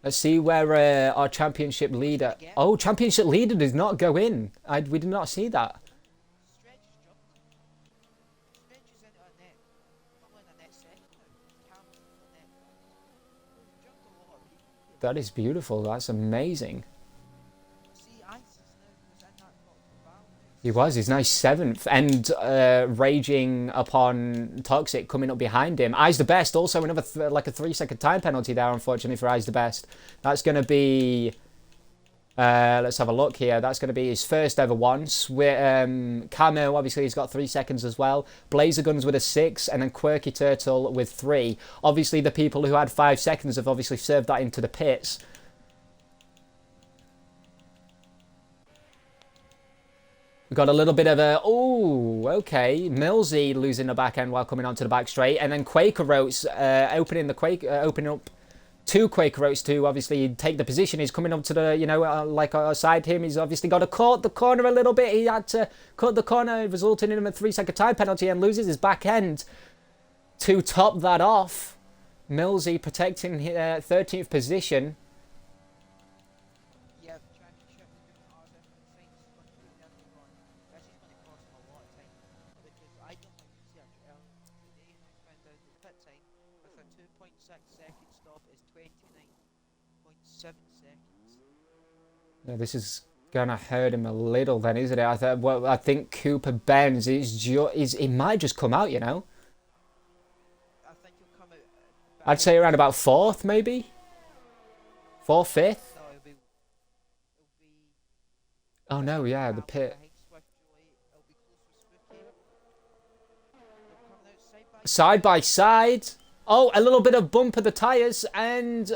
Let's see where our championship leader... Oh, championship leader does not go in. We did not see that. That is beautiful. That's amazing. He was. He's now 7th. And raging upon Toxic coming up behind him. Eyes the Best. Also another like a 3-second time penalty there, unfortunately, for Eyes the Best. That's going to be... let's have a look here. That's going to be his first ever one. Camo, obviously, he's got 3 seconds as well. Blazer Guns with a 6. And then Quirky Turtle with 3. Obviously, the people who had 5 seconds have obviously served that into the pits. We've got a little bit of a... Oh, okay. Millsy losing the back end while coming onto the back straight. And then Quaker Oats opening up to Quaker Oats to obviously take the position. He's coming up to the, like outside him. He's obviously got to cut the corner a little bit. He had to cut the corner, resulting in him a 3-second time penalty and loses his back end to top that off. Millsy protecting 13th position. Yeah, championship RSF1 Saints is going to put down the run. This is going to cost him a lot of time because I don't think you see a today he's found out the pit time with a 2.6 second stop is 29.7 seconds. Yeah, this is gonna hurt him a little then, isn't it? I think Cooper Benz he might just come out, I think he'll come out. I'd say around about 4th, maybe 4th, 5th. No, it'll be. Oh no, yeah, the pit. Side by side. Oh, a little bit of bump of the tyres, and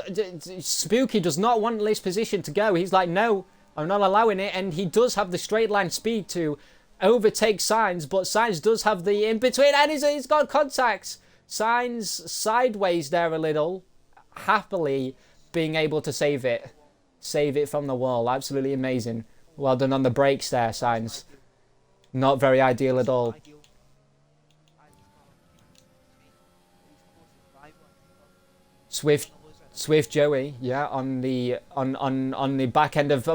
Spooky does not want this position to go. He's like, no, I'm not allowing it, and he does have the straight line speed to overtake Signs, but Signs does have the in-between, and he's got contacts. Signs sideways there a little, happily being able to save it from the wall. Absolutely amazing. Well done on the brakes there, Signs. Not very ideal at all. Swift Joey, yeah, on the back end of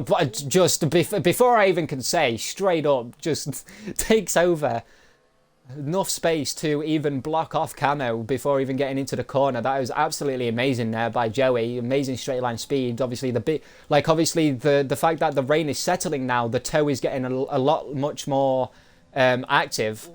just before I even can say, straight up just takes over enough space to even block off Camo before even getting into the corner. That was absolutely amazing there by Joey. Amazing straight line speed. Obviously the fact that the rain is settling now, the toe is getting a lot much more active.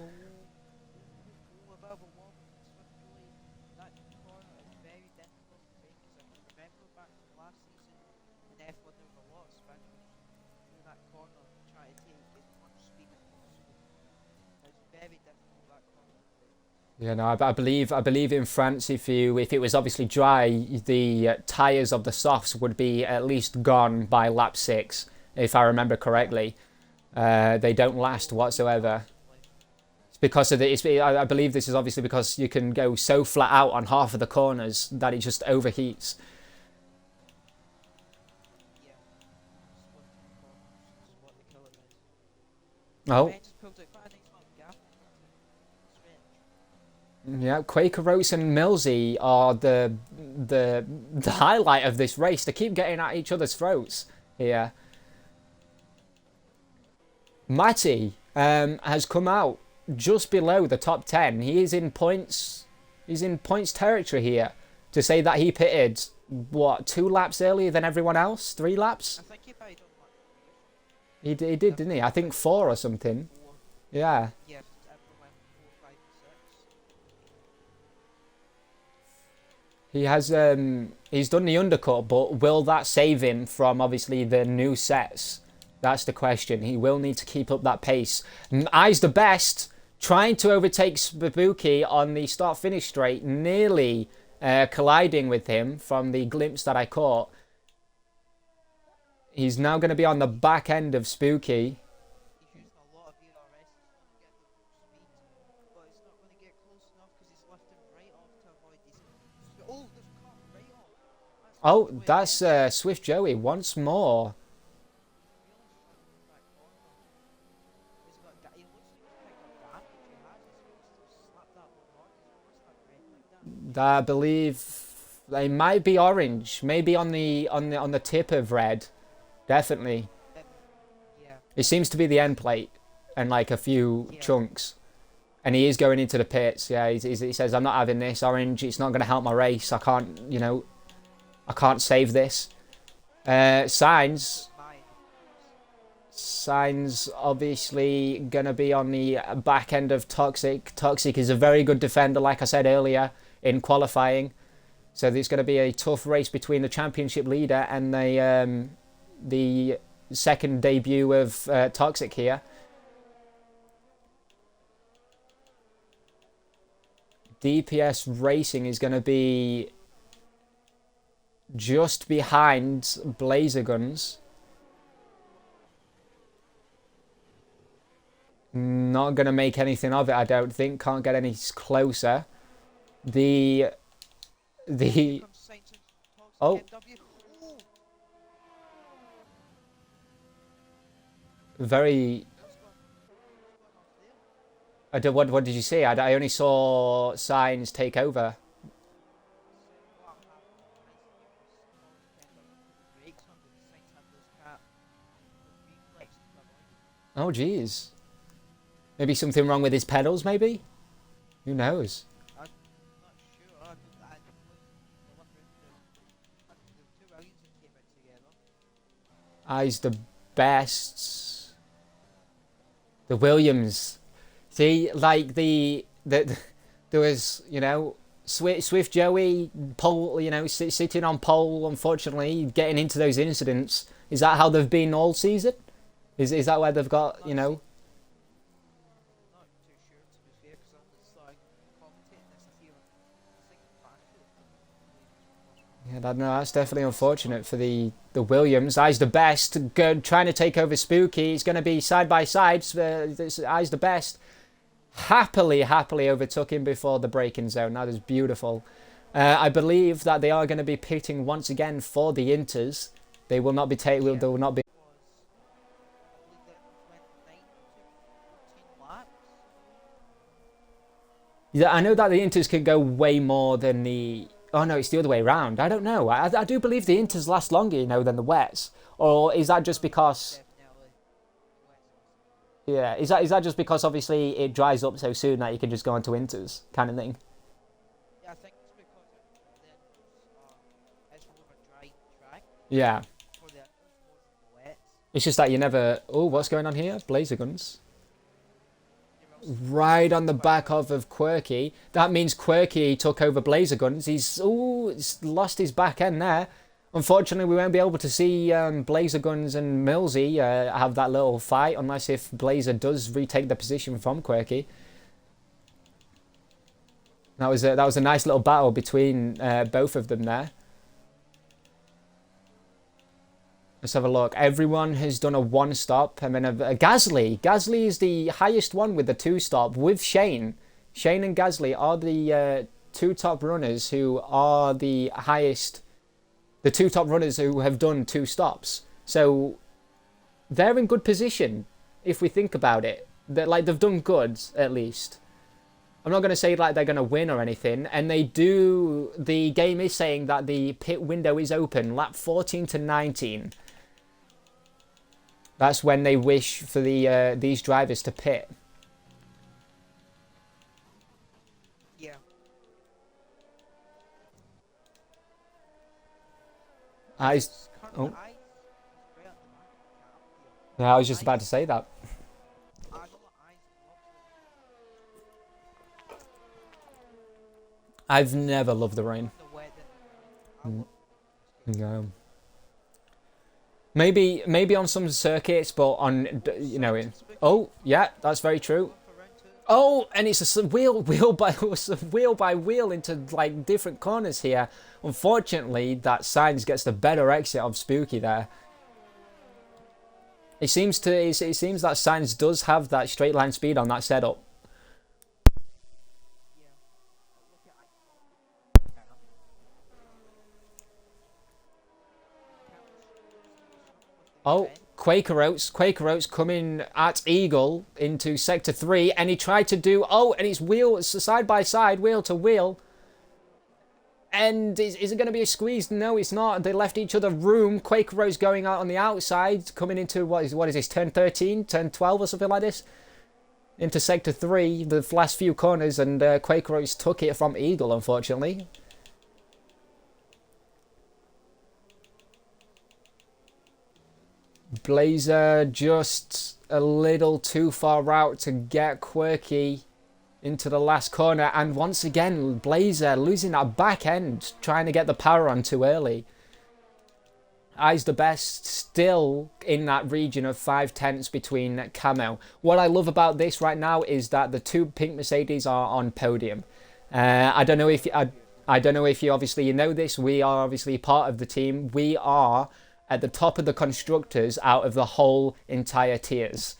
Yeah, no, I believe in France, if it was obviously dry, the tyres of the softs would be at least gone by lap 6, if I remember correctly. They don't last whatsoever. It's because of I believe this is obviously because you can go so flat out on half of the corners that it just overheats. Oh. Yeah, Quaker Oats and Millsy are the highlight of this race. They keep getting at each other's throats here. Matty has come out just below the top 10. He is in points. He's in points territory here. to say that he pitted, what, 2 laps earlier than everyone else? 3 laps? I think he paid on like He did, didn't he? I think 4 or something. 4. Yeah. Yeah, everyone went 4, 5, and 6. He has, he's done the undercut, but will that save him from obviously the new sets? That's the question. He will need to keep up that pace. Eyes the best, trying to overtake Spooky on the start-finish straight, nearly colliding with him from the glimpse that I caught. He's now going to be on the back end of Spooky. He's using a lot of your RS to get the speed, but it's not going to get close enough because he's lifting right off to avoid these. Oh, they've cut right off. Oh, that's Swift Joey once more. I believe they might be orange, maybe on the tip of red, definitely. Yeah. It seems to be the end plate and like a few chunks, and he is going into the pits. Yeah, he says, "I'm not having this orange. It's not going to help my race. I can't, you know, I can't save this." Signs obviously gonna be on the back end of Toxic. Toxic is a very good defender, like I said earlier in qualifying. So there's going to be a tough race between the championship leader and the second debut of Toxic here. DPS Racing is going to be just behind Blazer Guns. Not going to make anything of it, I don't think. Can't get any closer. Oh. Very... What did you see? I only saw Signs take over. Oh, jeez. Maybe something wrong with his pedals, maybe? Who knows? I'm not sure. The 2 Williams that came in together. Eyes the best. The Williams. See, like there was, you know, Swift Joey, pole, you know, sitting on pole, unfortunately, getting into those incidents. Is that how they've been all season? Is that where they've got, you know? Not too sure, to be fair, because I'm just like commentating this tier. Yeah, no, that's definitely unfortunate for the Williams. Eyes the best, good, trying to take over Spooky. It's going to be side by side. Eyes the best. Happily overtook him before the braking zone. That is beautiful. I believe that they are going to be pitting once again for the Inters. They will not be they will not be. Yeah, I know that the Inters can go way more than the... Oh no, it's the other way around. I don't know. I do believe the Inters last longer, you know, than the Wets. Or is that just because... Yeah, is that just because obviously it dries up so soon that you can just go into Inters kind of thing? Yeah, I think it's because it's more of a dry track. Yeah. For the wet. It's just that you never... Oh, what's going on here? Blazer Guns. Right on the back of Quirky. That means Quirky took over Blazer Guns. He's lost his back end there. Unfortunately, we won't be able to see Blazer Guns and Millsy have that little fight unless if Blazer does retake the position from Quirky. That was a nice little battle between both of them there. Let's have a look. Everyone has done a 1-stop. I mean, Gasly. Gasly is the highest one with the 2-stop with Shane. Shane and Gasly are the 2 top runners who are the highest. The 2 top runners who have done 2 stops. So they're in good position if we think about it. They've done good at least. I'm not going to say like they're going to win or anything, and they do. The game is saying that the pit window is open, lap 14 to 19. That's when they wish for these drivers to pit. Yeah. Eyes. Current Oh, eyes. Right on the back cap here. yeah, I was just about to say that. I know what eyes loves I've never loved the rain. the wedding. Mm. No. Maybe on some circuits, but on you know it. Oh, yeah, that's very true. Oh, and it's a wheel by wheel by wheel into like different corners here. Unfortunately, that Sainz gets the better exit of Spooky there. It seems that Sainz does have that straight line speed on that setup. Oh, Quaker Oats coming at Eagle into sector 3, and he tried to do, oh, and it's side by side, wheel to wheel. And is it going to be a squeeze? No, it's not. They left each other room. Quaker Oats going out on the outside, coming into, what is this, turn 13, turn 12 or something like this? Into sector 3, the last few corners, and Quaker Oats took it from Eagle, unfortunately. Blazer just a little too far out to get Quirky into the last corner, and once again Blazer losing that back end, trying to get the power on too early. Eyes the best, still in that region of 5/10 between Camo. What I love about this right now is that the two pink Mercedes are on podium. I don't know if you obviously you know this. We are obviously part of the team. We are at the top of the constructors out of the whole entire tiers.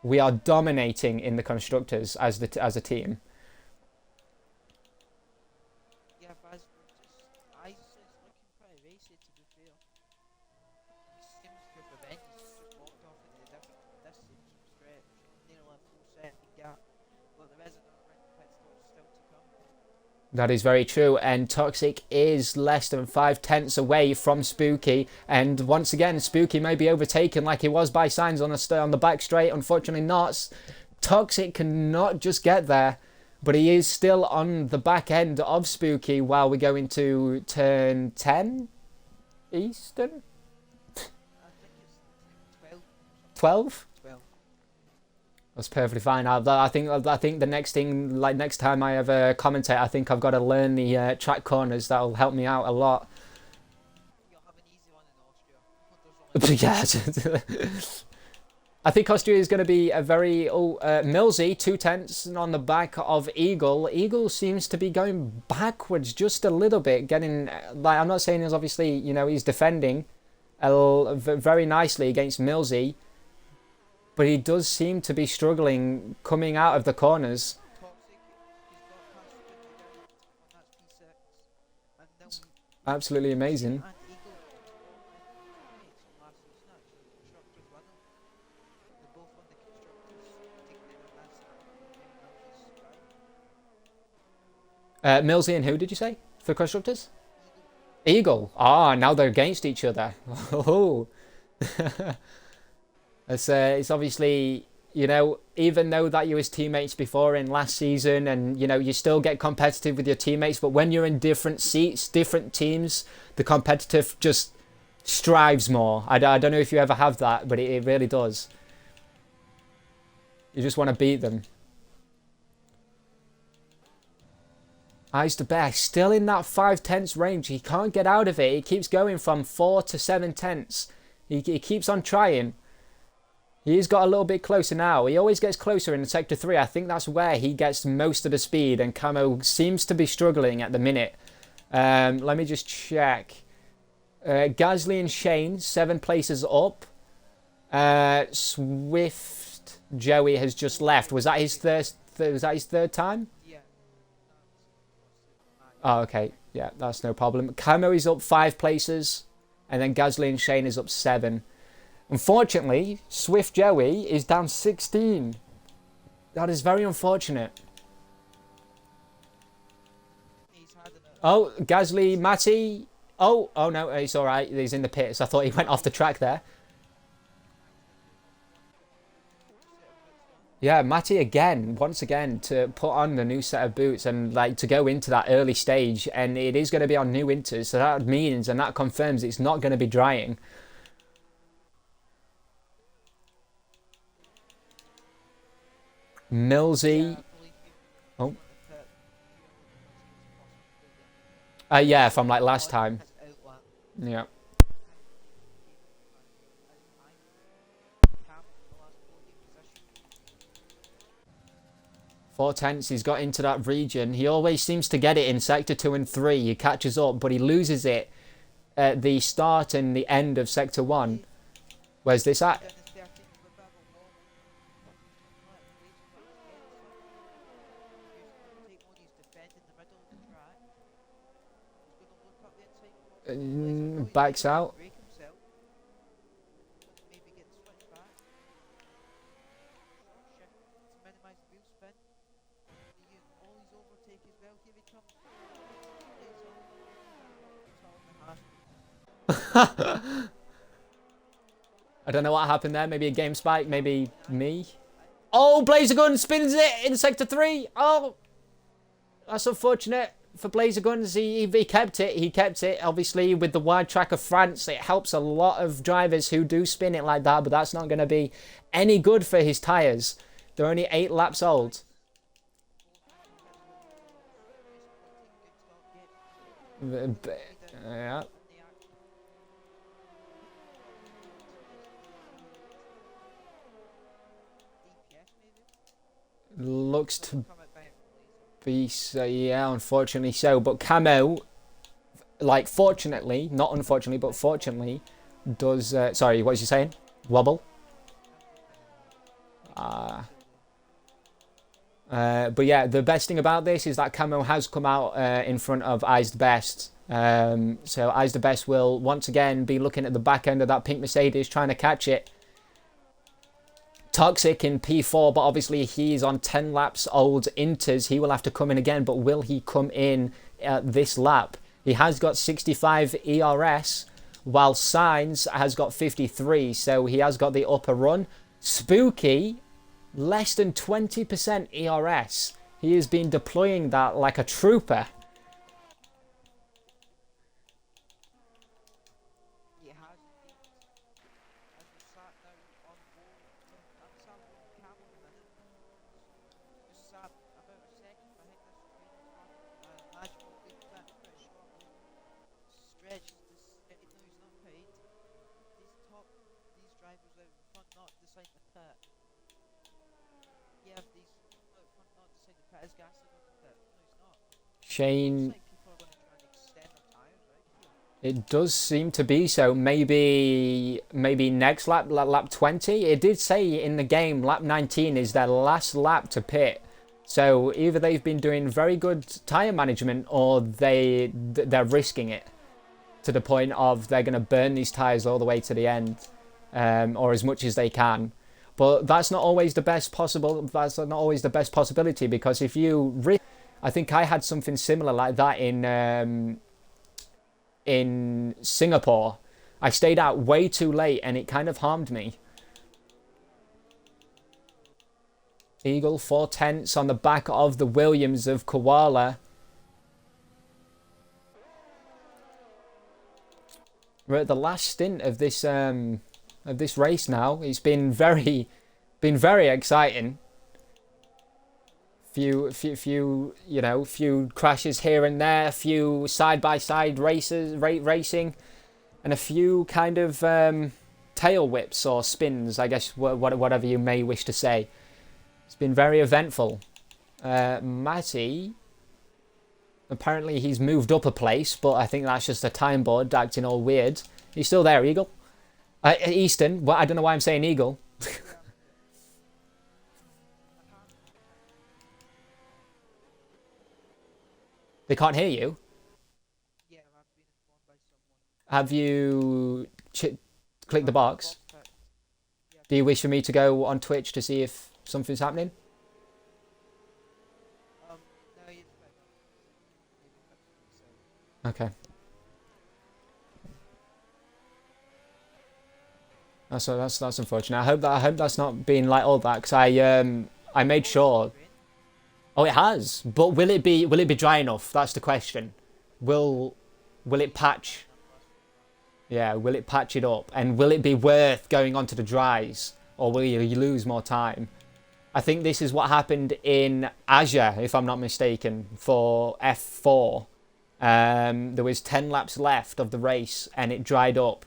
We are dominating in the constructors as a team. Yeah, Baz, eyes is looking pretty racy to be fair. It seems to prevent he's just walked off into a different distance stretch, nearly a full second gap. But there is another round of pit stops still to come. That is very true, and Toxic is less than 5/10 away from Spooky, and once again Spooky may be overtaken like he was by Sainz on the back straight. Unfortunately not. Toxic cannot just get there, but he is still on the back end of Spooky while we go into turn 10 Eastern? I think it's 12. 12? 12. That's perfectly fine. I think the next thing, like next time I ever commentate, I think I've got to learn the track corners. That'll help me out a lot. You'll have an easy one in Austria. Yeah, I think Austria is going to be a very Millsy 2/10 on the back of Eagle. Eagle seems to be going backwards just a little bit, getting like I'm not saying he's obviously he's defending very nicely against Millsy. But he does seem to be struggling coming out of the corners. Toxic, he's got past Spooky down on that P6. And now Absolutely amazing. and Eagle mates from last season actually, constructors winner. They both won the constructors taking in that stride. Millsy and who did you say for constructors? Eagle. Ah, now they're against each other. Oh. It's obviously, even though that you was teammates before in last season and, you still get competitive with your teammates, but when you're in different seats, different teams, the competitive just strives more. I don't know if you ever have that, but it really does. You just want to beat them. Eyes to Bear, still in that 5/10 range. He can't get out of it. He keeps going from 4 to 7/10. He keeps on trying. He's got a little bit closer now. He always gets closer in sector 3. I think that's where he gets most of the speed, and Camo seems to be struggling at the minute. Let me just check. Gasly and Shane, 7 places up. Swift Joey has just left. Was that his third time? Yeah. Oh, okay. Yeah, that's no problem. Camo is up 5 places, and then Gasly and Shane is up 7. Unfortunately, Swift Joey is down 16. That is very unfortunate. Oh, Gasly, Matty. Oh no, he's all right. He's in the pits. I thought he went off the track there. Yeah, Matty again, once again, to put on the new set of boots and like to go into that early stage, and it is going to be on new winters, so that means and that confirms it's not going to be drying. Millsy, I believe oh, you want to put fewer laps as possible, don't you? yeah, from like last On time, his outlet. yeah. Cam in the last podium position. 4 tenths, he's got into that region. He always seems to get it in sector 2 and 3. He catches up, but he loses it at the start and the end of sector 1. Where's this at? Down the 13th with a bit of a wall. Let Blaze put his head some. He's going to take one, he's defending the middle of the track. He's going to look up the inside corner. Blaze will Backs probably out. break himself. Maybe get the switch back. Short shift to minimise the wheel spin. He used all his overtake as well. Here he comes. Blaze on. It's all in the half. I don't know what happened there. Maybe a game spike. Maybe me. Oh, Blazer Gun spins it in sector 3. Oh, that's unfortunate for Blazer Guns. He kept it. He kept it. Obviously, with the wide track of France, it helps a lot of drivers who do spin it like that. But that's not going to be any good for his tyres. They're only 8 laps old. Yeah. Looks to be so, yeah, unfortunately so. But Camo, like, fortunately, not unfortunately, but fortunately, does. Sorry, what was you saying? Wobble. But yeah, the best thing about this is that Camo has come out in front of Eyes the Best. So Eyes the Best will once again be looking at the back end of that pink Mercedes, trying to catch it. Toxic in P4, but obviously he's on 10 laps old inters. He will have to come in again, but will he come in at this lap? He has got 65 ERS, while Sainz has got 53, so he has got the upper run. Spooky, less than 20% ERS. He has been deploying that like a trooper. Shane, it does seem to be so. Maybe next lap, lap 20. It did say in the game lap 19 is their last lap to pit. So either they've been doing very good tyre management or they're risking it to the point of they're going to burn these tyres all the way to the end, or as much as they can. But that's not always the best possible. That's not always the best possibility, because if you risk, I think I had something similar like that in Singapore. I stayed out way too late and it kind of harmed me. Eagle 4 tenths on the back of the Williams of Koala. We're at the last stint of this race now. It's been very exciting. Few crashes here and there, a few side-by-side racing, and a few kind of tail whips or spins, I guess, whatever you may wish to say. It's been very eventful. Matty, apparently he's moved up a place, but I think that's just a time board acting all weird. He's still there, Eagle? Easton, well, I don't know why I'm saying Eagle. They can't hear you? Yeah, I've been informed by someone. Have you clicked the box? Yeah. Do you wish for me to go on Twitch to see if something's happening? No, it's fine. Okay. That's unfortunate. I hope that's not being like all that because I made sure. Oh, it has. But will it be dry enough? That's the question. Will it patch? Yeah, will it patch it up? And will it be worth going on to the dries? Or will you lose more time? I think this is what happened in Azure, if I'm not mistaken, for F4. There was 10 laps left of the race and it dried up.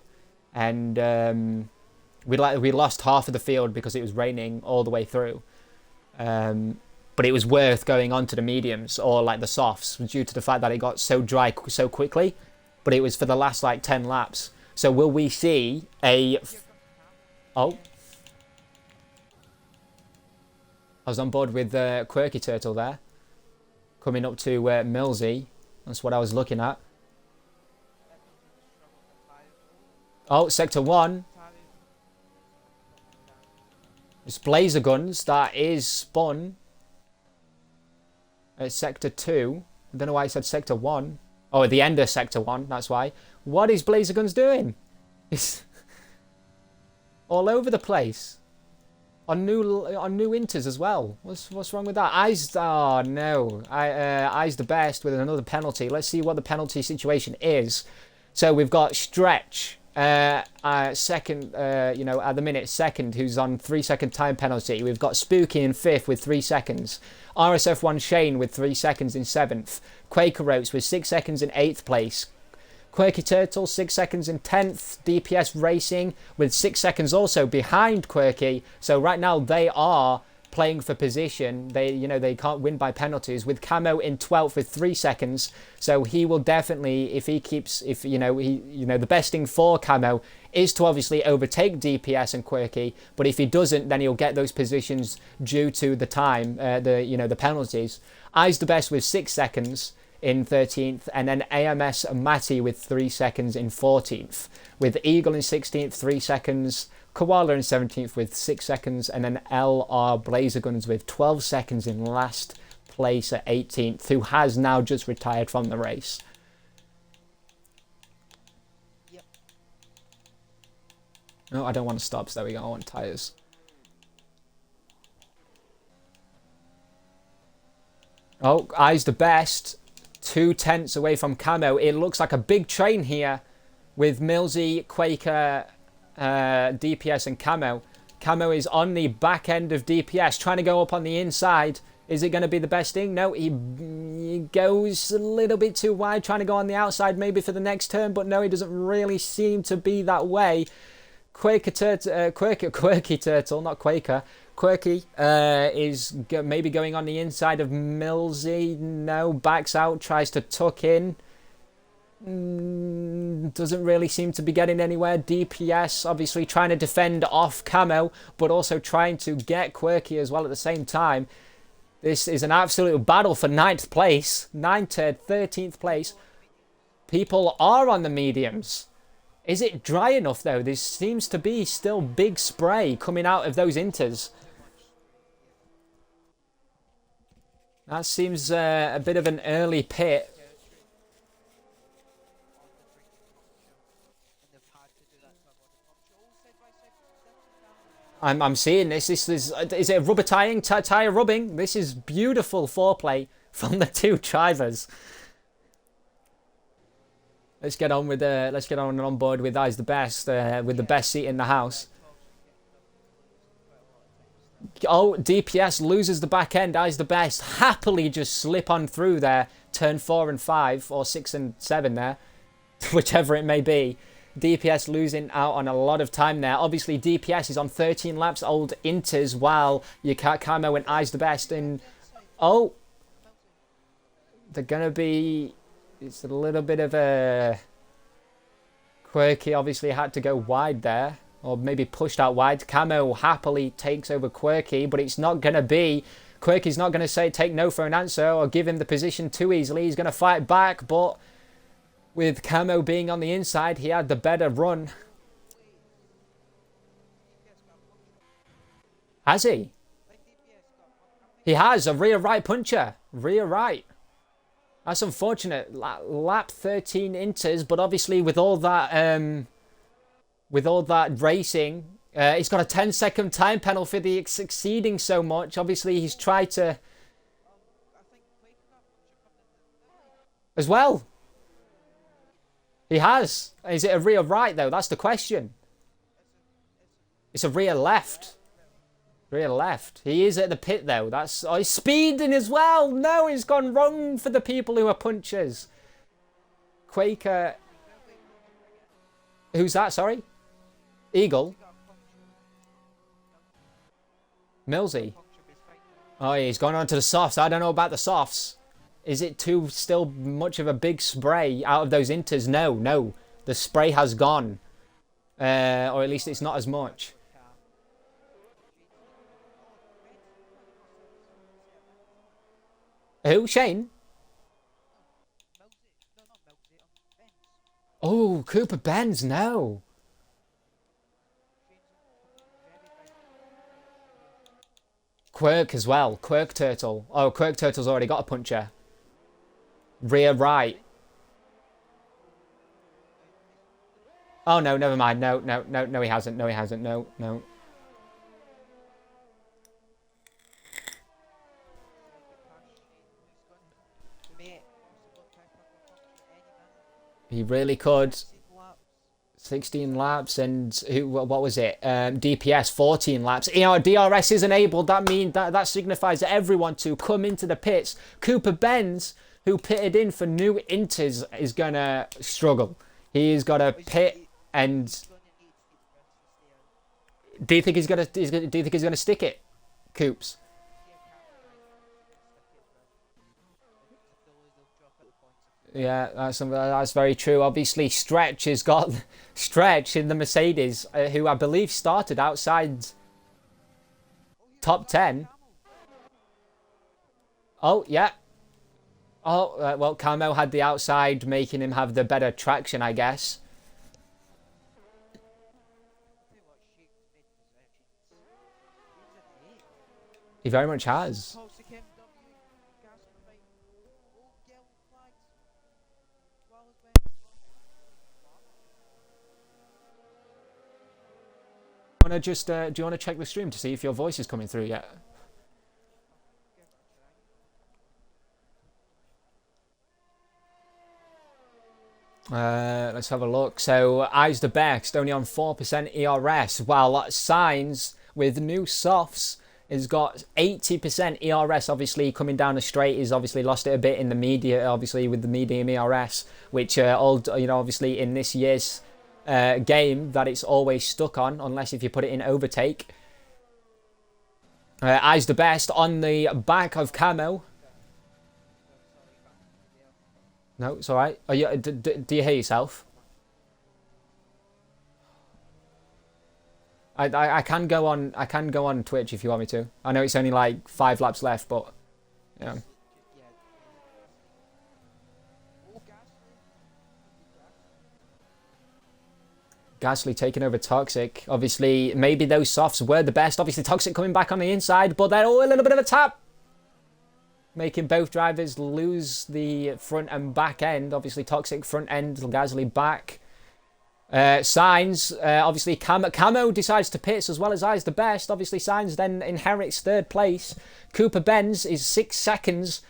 And we lost half of the field because it was raining all the way through. But it was worth going on to the mediums or like the softs due to the fact that it got so dry so quickly. But it was for the last like 10 laps. So will we see a... Oh. I was on board with Quirky Turtle there. Coming up to Millsy. That's what I was looking at. Oh, Sector 1. It's Blazer Guns that is spun at Sector 2. I don't know why I said Sector 1. Oh, at the end of Sector 1, that's why. What is Blazer Guns doing? It's all over the place. On new inters as well. What's wrong with that? Eyes, oh no. Eyes the best with another penalty. Let's see what the penalty situation is. So we've got Stretch, second, you know, at the minute, second, who's on 3-second time penalty. We've got Spooky in 5th with 3 seconds. RSF1 Shane with 3 seconds in 7th. Quaker Oats with 6 seconds in 8th place. Quirky Turtle, 6 seconds in 10th. DPS Racing with 6 seconds also behind Quirky. So right now they are playing for position. They can't win by penalties. With Camo in 12th with 3 seconds. So he will definitely, the best thing for Camo is to obviously overtake DPS and Quirky. But if he doesn't, then he'll get those positions due to the time, the penalties. Eyes the best with 6 seconds in 13th, and then AMS Matty with 3 seconds in 14th, with Eagle in 16th, 3 seconds, Koala in 17th with 6 seconds, and then LR Blazer Guns with 12 seconds in last place at 18th, who has now just retired from the race. Yep. No, I don't want stops. There we go. I want tyres. Oh, Eyes the best. 2 tenths away from Camo. It looks like a big train here with Millsy, Quaker, DPS and Camo. Camo is on the back end of DPS, trying to go up on the inside. Is it going to be the best thing? No, he goes a little bit too wide, trying to go on the outside maybe for the next turn, but no, he doesn't really seem to be that way. Quirky Turtle, not Quaker. Quirky is maybe going on the inside of Millsy. No, backs out, tries to tuck in. Doesn't really seem to be getting anywhere. DPS obviously trying to defend off Camo, but also trying to get Quirky as well at the same time. This is an absolute battle for 9th place. 9th to 13th place. People are on the mediums. Is it dry enough though? There seems to be still big spray coming out of those inters. That seems a bit of an early pit. I'm seeing this. Is it rubber tying? Tire rubbing? This is beautiful foreplay from the two drivers. Let's get on with on board with Eyes the Best, with the best seat in the house. Oh, DPS loses the back end. Eyes the Best happily just slip on through there. Turn 4 and 5, or 6 and 7 there, whichever it may be. DPS losing out on a lot of time there. Obviously, DPS is on 13 laps old inters, while you can't Camo and Eyes the Best. And oh, they're gonna be. It's a little bit of a Quirky. Obviously, had to go wide there. Or maybe pushed out wide. Camo happily takes over Quirky, but it's not going to be. Quirky's not going to take no for an answer or give him the position too easily. He's going to fight back, but with Camo being on the inside, he had the better run. Has he? He has a rear right puncher. Rear right. That's unfortunate. Lap 13 inters, but obviously with all that racing, He's got a 10-second time penalty for the succeeding so much. Obviously, he's tried to... As well. He has. Is it a rear right, though? That's the question. It's a rear left. Rear left. He is at the pit, though. That's... Oh, he's speeding as well. No, he's gone wrong for the people who are punchers. Quaker... Who's that, sorry? Eagle? Millsy? Oh, yeah, he's gone on to the softs. I don't know about the softs. Is it too still much of a big spray out of those inters? No, no. The spray has gone. Or at least it's not as much. Who? Shane? Oh, Cooper Benz, no. Quirk as well. Quirk Turtle. Oh, Quirk Turtle's already got a puncher. Rear right. Oh, no, never mind. No, no, no, no, he hasn't. No, he hasn't. No, no. He really could. 16 laps and who? What was it? DPS 14 laps. You know, DRS is enabled. That means that signifies that everyone to come into the pits. Cooper Benz, who pitted in for new inters, is gonna struggle. He's got to pit and. Do you think he's gonna? Do you think he's gonna stick it, Coops? Yeah, that's very true. Obviously, Stretch has got Stretch in the Mercedes, who I believe started outside top 10. Oh, yeah. Oh, well, Camo had the outside, making him have the better traction, I guess. He very much has. Wanna just do you want to check the stream to see if your voice is coming through yet? Let's have a look. So Eyes the Best only on 4% ERS, while Signs with new softs has got 80% ERS. Obviously coming down the straight, he's obviously lost it a bit in the media, obviously with the medium ERS, which obviously in this year's game that it's always stuck on, unless if you put it in overtake. Eyes the Best on the back of Camo. No, it's all right. Are you, do you hear yourself? I can go on Twitch if you want me to. I know it's only like 5 laps left, but yeah. Gasly taking over Toxic. Obviously, maybe those softs were the best. Obviously, Toxic coming back on the inside, but they're all a little bit of a tap, making both drivers lose the front and back end. Obviously, Toxic front end, Gasly back. Signs, obviously, Camo decides to pits as well as Eyes the Best. Obviously, Signs then inherits 3rd place. Cooper Benz is 6 seconds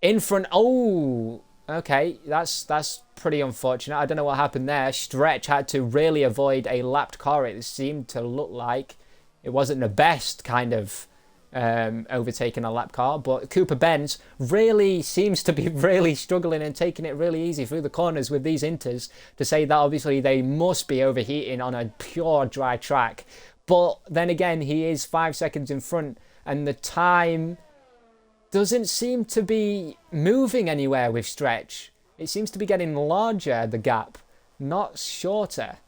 in front. Oh, okay, that's pretty unfortunate. I don't know what happened there. Stretch had to really avoid a lapped car. It seemed to look like it wasn't the best kind of overtaking a lap car, but Cooper Benz really seems to be really struggling and taking it really easy through the corners with these inters, to say that obviously they must be overheating on a pure dry track. But then again, he is 5 seconds in front, and the time doesn't seem to be moving anywhere with Stretch. It seems to be getting larger, the gap, not shorter.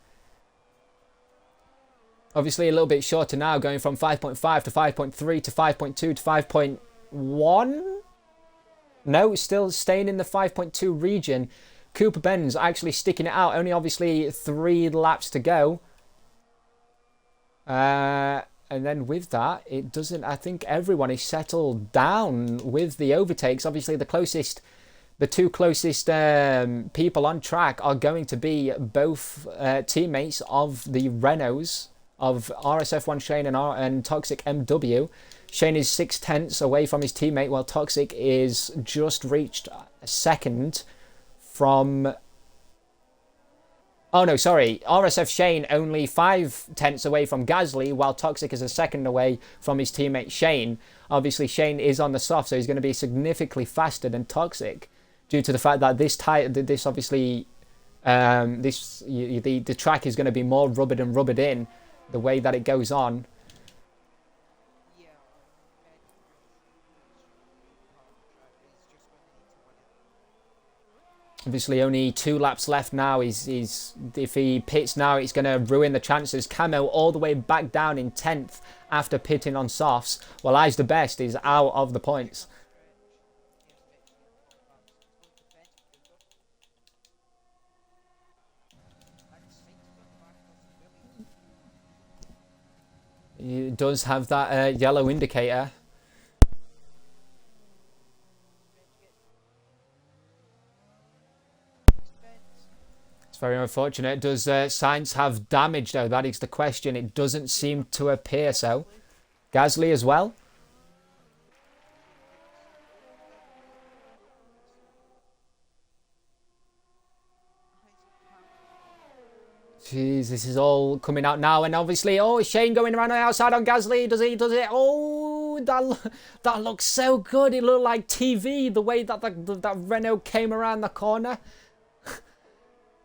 Obviously a little bit shorter now, going from 5.5 to 5.3 to 5.2 to 5.1. No, still staying in the 5.2 region. Cooper Benz actually sticking it out. Only obviously 3 laps to go. And then with that, it doesn't... I think everyone is settled down with the overtakes. Obviously the 2 closest people on track are going to be both teammates of the Renaults. of RSF1 Shane and Toxic MW. Shane is 6/10 away from his teammate, while Toxic is just reached second from... Oh no, sorry. RSF Shane only 5/10 away from Gasly, while Toxic is a second away from his teammate Shane. Obviously, Shane is on the soft, so he's going to be significantly faster than Toxic, due to the fact that the track is going to be more rubbered and rubbered in the way that it goes on. Obviously, only 2 laps left now. If he pits now, it's going to ruin the chances. Camo all the way back down in 10th after pitting on softs, while I's the best is out of the points. He does have that yellow indicator. It's very unfortunate. Does Sainz have damage though? That is the question. It doesn't seem to appear so. Gasly as well. Jeez, this is all coming out now, and obviously, oh, is Shane going around the outside on Gasly? Does it? Oh, that looks so good. It looked like TV the way that that Renault came around the corner.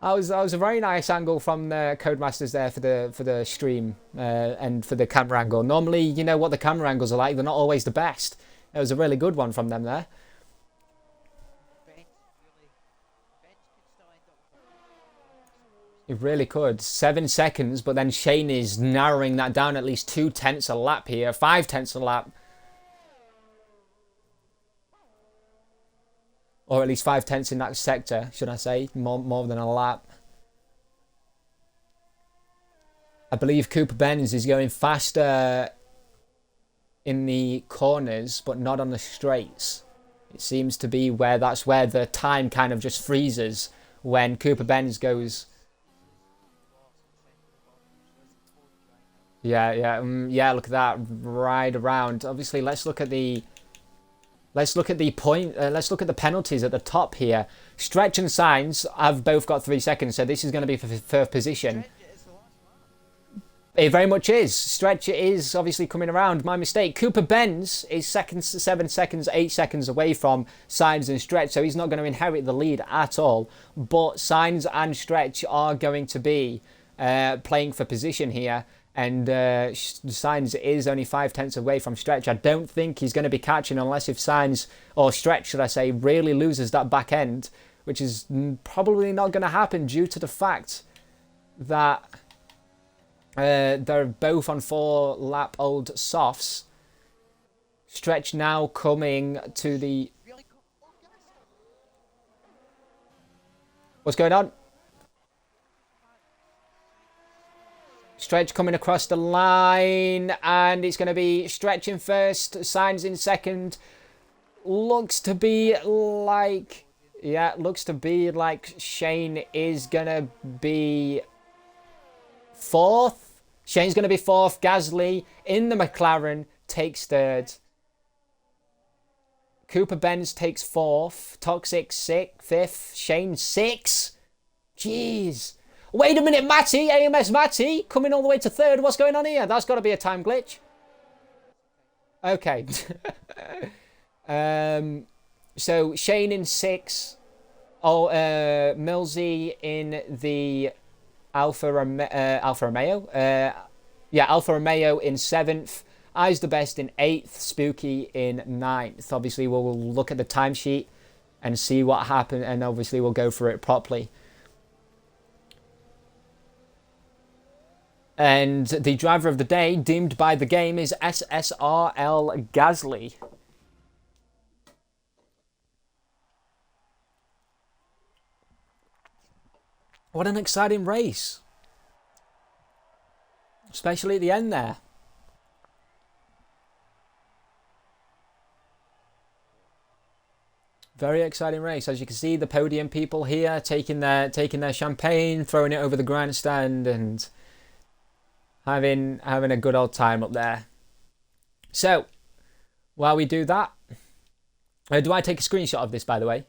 That was a very nice angle from the Codemasters there for the stream and for the camera angle. Normally, you know what the camera angles are like. They're not always the best. It was a really good one from them there. It really could. 7 seconds, but then Shane is narrowing that down at least 2/10 a lap here. 5/10 a lap. Or at least 5/10 in that sector, should I say. More than a lap. I believe Cooper Benz is going faster in the corners, but not on the straights. It seems to be that's where the time kind of just freezes when Cooper Benz goes... Yeah, look at that ride around. Obviously, let's look at the penalties at the top here. Stretch and Sainz have both got 3 seconds, so this is going to be for third position. It very much is. Stretch is obviously coming around. My mistake. Cooper Benz is 7 seconds, 8 seconds away from Sainz and Stretch, so he's not going to inherit the lead at all. But Sainz and Stretch are going to be playing for position here. And Sainz is only 5/10 away from Stretch. I don't think he's going to be catching unless if Sainz, or Stretch should I say, really loses that back end, which is probably not going to happen due to the fact that they're both on 4-lap-old softs. Stretch now coming to the... What's going on? Stretch coming across the line, and it's going to be Stretch in first, Sainz in second. Looks to be like Shane is going to be fourth. Shane's going to be fourth. Gasly in the McLaren takes third. Cooper Benz takes fourth. Toxic fifth. Shane sixth. Jeez. Wait a minute, Matty, AMS Matty, coming all the way to third. What's going on here? That's got to be a time glitch. Okay. So Shane in 6. Millsy in the Alfa Romeo. Alfa Romeo in 7th. I's the best in 8th. Spooky in 9th. Obviously, we'll look at the timesheet and see what happened, and obviously we'll go through it properly. And the driver of the day, deemed by the game, is SSRL Gasly. What an exciting race. Especially at the end there. Very exciting race. As you can see, the podium people here taking their champagne, throwing it over the grandstand, and having a good old time up there. So, while we do that, do I take a screenshot of this, by the way?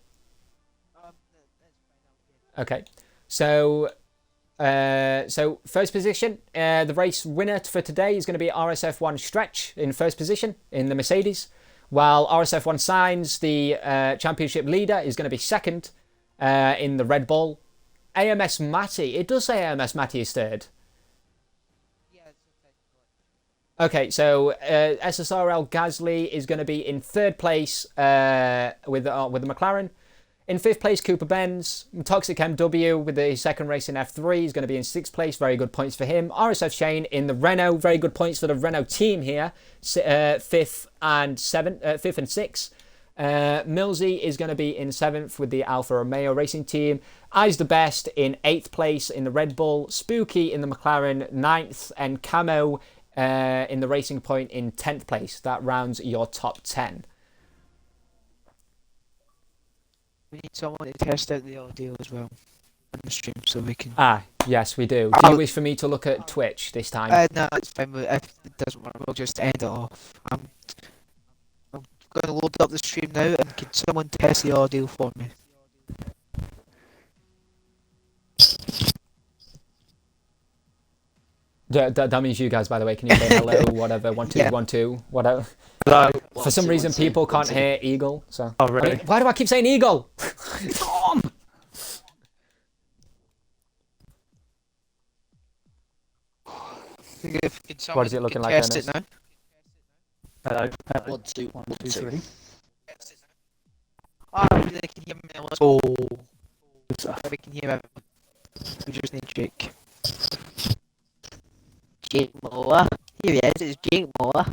Okay. So, first position, the race winner for today is going to be RSF1 Stretch in first position in the Mercedes, while RSF1 Signs, the championship leader, is going to be second in the Red Bull. AMS Matty, it does say AMS Matty is third. Okay, so SSRL Gasly is going to be in third place with the McLaren. In fifth place, Cooper Benz. Toxic MW with the second race in F3 is going to be in sixth place. Very good points for him. RSF Shane in the Renault. Very good points for the Renault team here. Fifth and sixth. Millsy is going to be in seventh with the Alfa Romeo racing team. Eyes the Best in eighth place in the Red Bull. Spooky in the McLaren ninth, and Camo in the Racing Point in 10th place. That rounds your top 10. We need someone to test out the audio as well on the stream so we can. Yes, we do. Do you wish for me to look at Twitch this time? No, it's fine. If it doesn't work, we'll just end it off. I'm going to load up the stream now, and can someone test the audio for me? That means you guys, by the way. Can you say hello, whatever, 1 2 1 2, whatever? Hello. For some reason, people can't hear Eagle. So. Oh, really? Why do I keep saying Eagle? Tom! What is it looking like, Test Ernest? it now. Hello. One, two, One, one, two, two. three. They can hear me now. Let's go. Good stuff. We can hear everyone. We just need Jake. Jake Moore. Here he is, it's Jake Moore.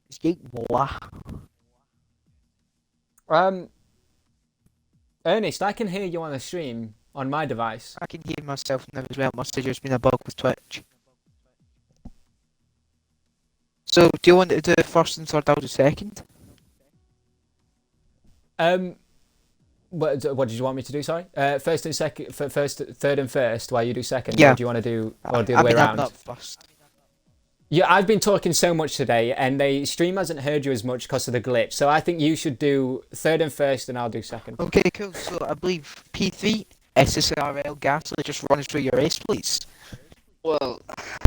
It's Jake Moore. Ernest, I can hear you on the stream on my device. I can hear myself now as well. Must have just been a bug with Twitch. So, do you want to do first and third? I'll do second. What did you want me to do? Sorry, first and second, third and first. While you do second. Yeah. Or do you want to do or the other way I'm around? not first. Yeah, I've been talking so much today, and the stream hasn't heard you as much because of the glitch. So I think you should do third and first, and I'll do second. Okay, cool. So I believe P3 SSRL Gasly, just run us through your race, please. Well,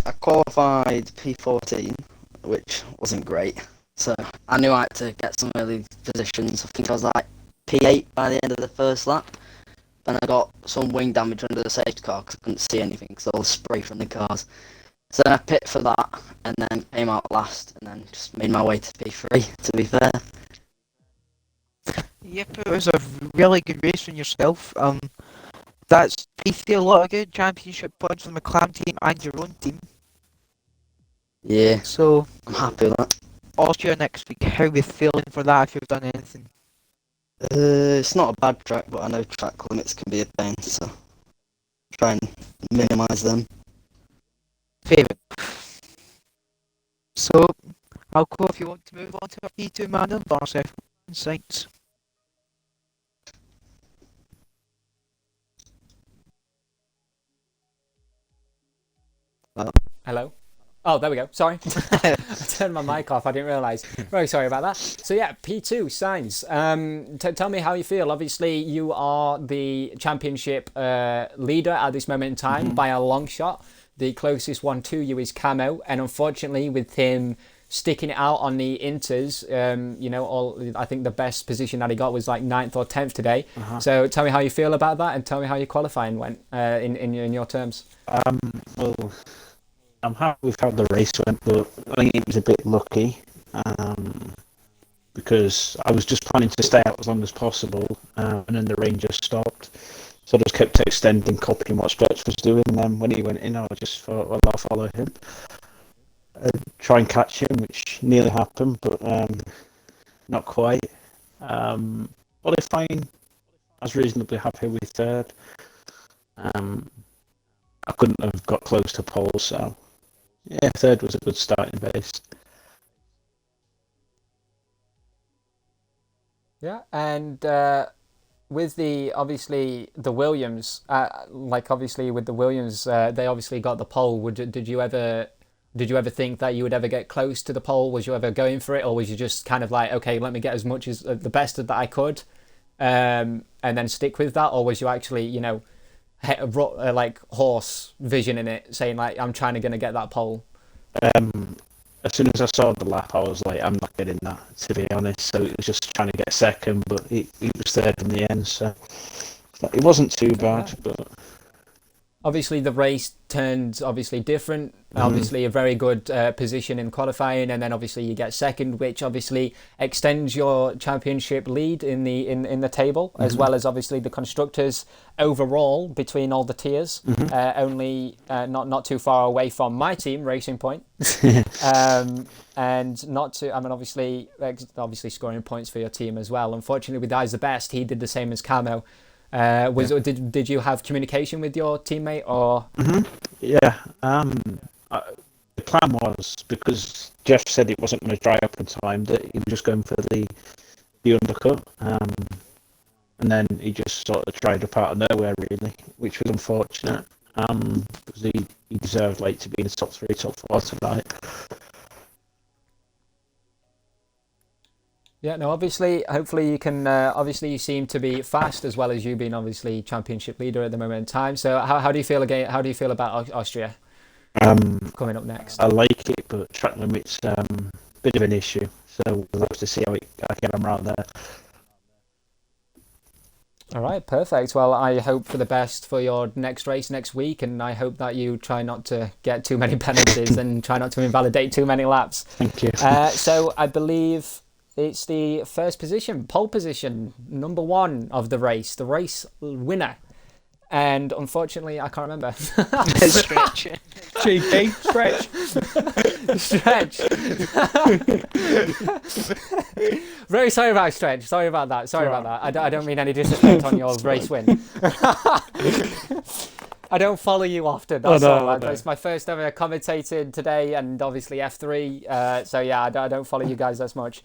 I qualified P14, which wasn't great. So I knew I had to get some early positions. I think I was like P8 by the end of the first lap. Then I got some wing damage under the safety car because I couldn't see anything because all the spray from the cars. So then I pit for that and then came out last and then just made my way to P3, to be fair. Yep, it was a really good race from yourself. That's P3, a lot of good championship points for the McLaren team and your own team. Yeah, So, I'm happy with that. Austria next week, how are we feeling for that if you've done anything? It's not a bad track, but I know track limits can be a pain, so try and minimise them. Favourite. So, I'll go if you want to move on to a P2 man or RSF insights. Hello. Oh, there we go. Sorry. I turned my mic off. I didn't realise. Very sorry about that. So yeah, P2 Signs. Tell me how you feel. Obviously, you are the championship leader at this moment in time by a long shot. The closest one to you is Camo, and unfortunately, with him sticking it out on the inters, I think the best position that he got was like 9th or 10th today. So tell me how you feel about that, and tell me how your qualifying went in your terms. Well, I'm happy with how the race went, but I think it was a bit lucky because I was just planning to stay out as long as possible, and then the rain just stopped. So I just kept extending, copying what Stretch was doing, and then when he went in, I just thought, well, I'll follow him. Try and catch him, which nearly happened, but not quite. Qualifying, I was reasonably happy with third. I couldn't have got close to pole, so yeah, third was a good starting base. Yeah, and with the obviously the Williams, like obviously with the Williams, they obviously got the pole. Did you ever think that you would ever get close to the pole? Was you ever going for it, or was you just kind of like, okay, let me get as much as the best that I could, and then stick with that, or was you actually, like horse vision in it, saying like, I'm trying to gonna get that pole? Um, as soon as I saw the lap, I was like, I'm not getting that, to be honest. So it was just trying to get second, but he was third in the end. So it wasn't too bad, but Obviously the race turned obviously different. Obviously a very good position in qualifying, and then obviously you get second, which obviously extends your championship lead in the table, as well as obviously the constructors overall between all the tiers. Only not too far away from my team, Racing Point, and not to. I mean, obviously scoring points for your team as well. Unfortunately, with Eyes the Best, he did the same as Camo. Did you have communication with your teammate, or? yeah. The plan was, because Jeff said it wasn't going to dry up in time, that he was just going for the undercut, and then he just sort of dried up out of nowhere, really, which was unfortunate, because he deserved like to be in the top 3, top 4 tonight. Yeah, no, obviously, hopefully you can, obviously you seem to be fast, as well as you being obviously championship leader at the moment in time. So how do you feel about Austria coming up next? I like it, but track limit's a bit of an issue, so we'll have to see how I get them around there. All right, perfect. Well, I hope for the best for your next race next week, and I hope that you try not to get too many penalties and try not to invalidate too many laps. Thank you. So I believe it's the first position, pole position, number 1 of the race winner. And unfortunately, I can't remember. Stretch. Cheeky. Stretch. Stretch. Very sorry about Stretch. Sorry about that. I don't mean any disrespect on your race win. I don't follow you often. That's all. It's my first ever commentating today, and obviously F3. So yeah, I don't follow you guys as much.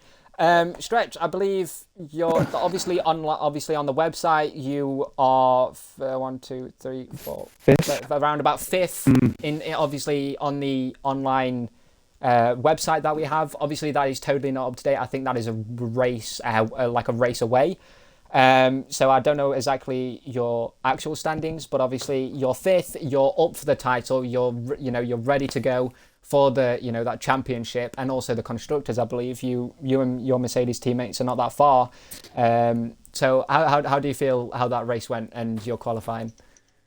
Stretch, I believe you're obviously on the website. You are 1, 2, 3, 4, Fifth. Around about 5th in obviously on the online website that we have. Obviously, that is totally not up to date. I think that is a race, like a race away. So I don't know exactly your actual standings, but obviously you're 5th. You're up for the title. You're ready to go for the that championship, and also the constructors. I believe you and your Mercedes teammates are not that far. So how do you feel how that race went and your qualifying?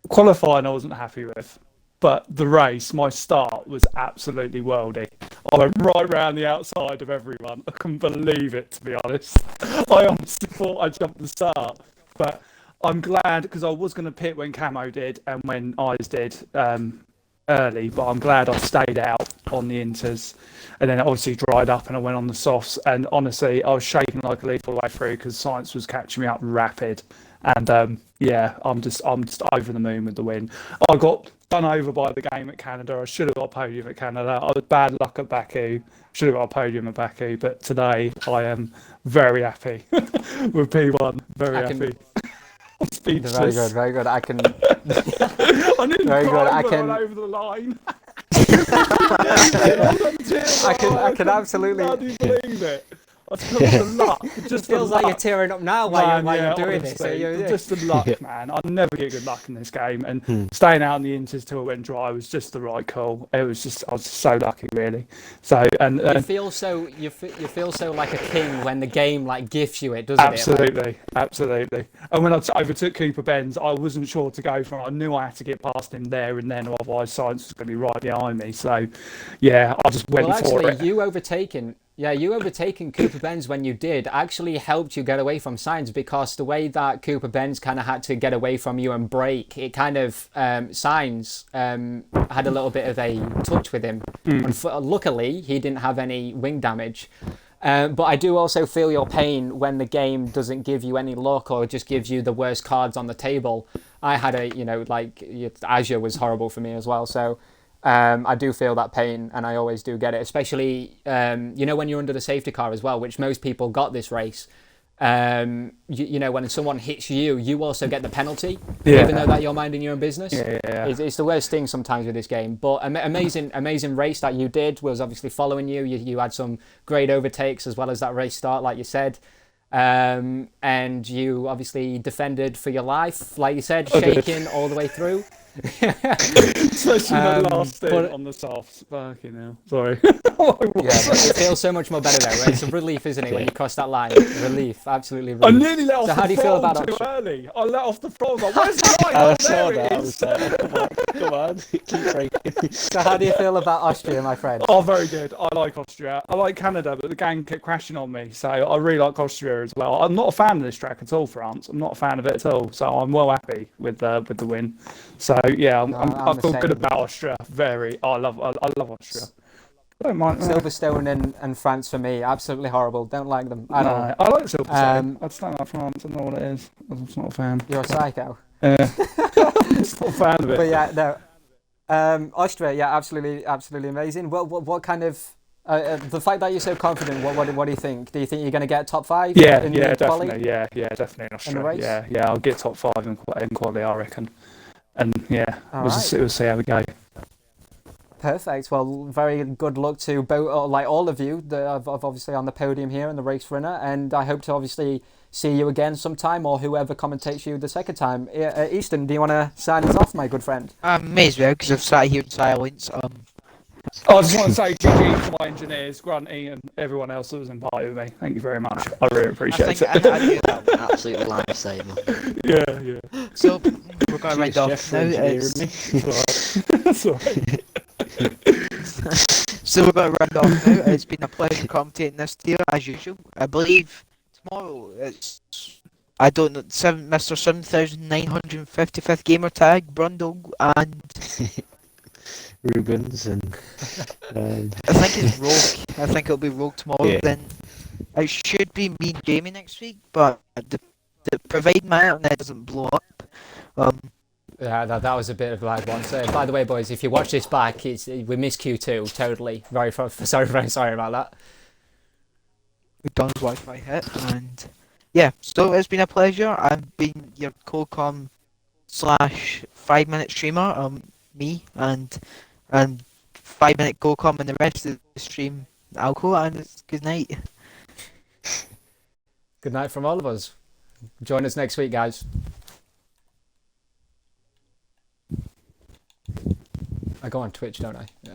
Qualifying, I wasn't happy with, but the race, my start was absolutely worldy. I went right round the outside of everyone. I couldn't believe it, to be honest. I honestly thought I jumped the start, but I'm glad, because I was going to pit when Camo did and when Eyes did early, but I'm glad I stayed out on the inters, and then it obviously dried up and I went on the softs, and honestly I was shaking like a leaf all the way through because science was catching me up rapid, and yeah, I'm just over the moon with the win. I got done over by the game at Canada. I should have got a podium at Canada. I was bad luck at Baku. Should have got a podium at Baku, but today I am very happy with P1. Very happy. I'm speechless. Very good. I can. I didn't Very good. cry I when can. I went over the line. I can absolutely. Bloody believe it. I feel the luck. Just feels like you're tearing up now while you're doing this. So just the luck, man. I never get good luck in this game, and staying out in the inters till it went dry was just the right call. It was just, I was so lucky, really. So you feel so like a king when the game like gifts you it, doesn't it? Absolutely. And when I overtook Cooper Benz, I wasn't sure to go for it. I knew I had to get past him there and then, otherwise Science was going to be right behind me. So yeah, I just went for it. You overtaking Cooper Benz when you did actually helped you get away from Sainz, because the way that Cooper Benz kind of had to get away from you and brake, it kind of Sainz had a little bit of a touch with him. Luckily, he didn't have any wing damage. But I do also feel your pain when the game doesn't give you any luck or just gives you the worst cards on the table. I had Azure was horrible for me as well. So I do feel that pain, and I always do get it, especially when you're under the safety car as well, which most people got this race. you know, when someone hits you, you also get the penalty, Yeah. even though that you're minding your own business. Yeah. It's the worst thing sometimes with this game. But amazing race that you did. Was obviously following you. You had some great overtakes as well as that race start, like you said. And you obviously defended for your life, like you said, I did. shaking all the way through. Especially the last but- thing on the softs. Fucking hell. Sorry. Yeah, but it feels so much more better though. Right? It's a relief, isn't it, when you cross that line? Relief, absolutely I relief. nearly let off So how the do you feel throttle about too Austria? early. I let off the throttle. Like, where's the line? I Oh, saw there that. it I is. was like, come on, keep breaking. So how do you feel about Austria, my friend? Oh, very good. I like Austria. I like Canada, but the gang kept crashing on me. So I really like Austria as well. I'm not a fan of this track at all, France. I'm not a fan of it at all. So I'm well happy with the win. So yeah, I'm I the feel same. good about Austria. Very. I love Austria. I don't mind. Silverstone and France for me, absolutely horrible. Don't like them at all. I like Silverstone. Um, I just don't like France. I don't know what it is. I'm just not a fan. You're a psycho. I'm just not a fan of it. But yeah, no. Austria, yeah, absolutely amazing. What kind of the fact that you're so confident? What do you think? Do you think you're going to get top 5? Yeah, in yeah, the quali? definitely. Yeah, definitely in Austria. race? Yeah, I'll get top 5 in quality, I reckon. And yeah, All we'll see how we go. Perfect. Well, very good luck to both, like all of you, of obviously on the podium here and the race winner. And I hope to obviously see you again sometime, or whoever commentates you the second time. Easton, do you want to sign us off, my good friend? May as well, because I've sat here in silence. I just want to say GG to my engineers, Grunty, and everyone else that was in party with me. Thank you very much. I really I appreciate think it. I knew that. Absolutely lifesaver. Yeah. So we're going to round off Jeff for now. engineering It's- me. That's all right. So we're going to round off now. It's been a pleasure commentating this to you, as usual. I believe tomorrow it's, I don't know, Mr. 7955th gamer tag, Brundle, and Rubens and I think it's Rogue. I think it'll be Rogue tomorrow. Yeah. Then it should be me and Jamie next week, but providing my internet doesn't blow up. Yeah, that was a bit of a bad one. So, by the way, boys, if you watch this back, we missed Q2 totally. Very sorry about that. McDonald's Wi-Fi hit, and yeah, so it's been a pleasure. I've been your co-com / 5-minute streamer, me, and 5-minute co-com, and the rest of the stream, Alco, and it's good night. Good night from all of us. Join us next week, guys. I go on Twitch, don't I? Yeah.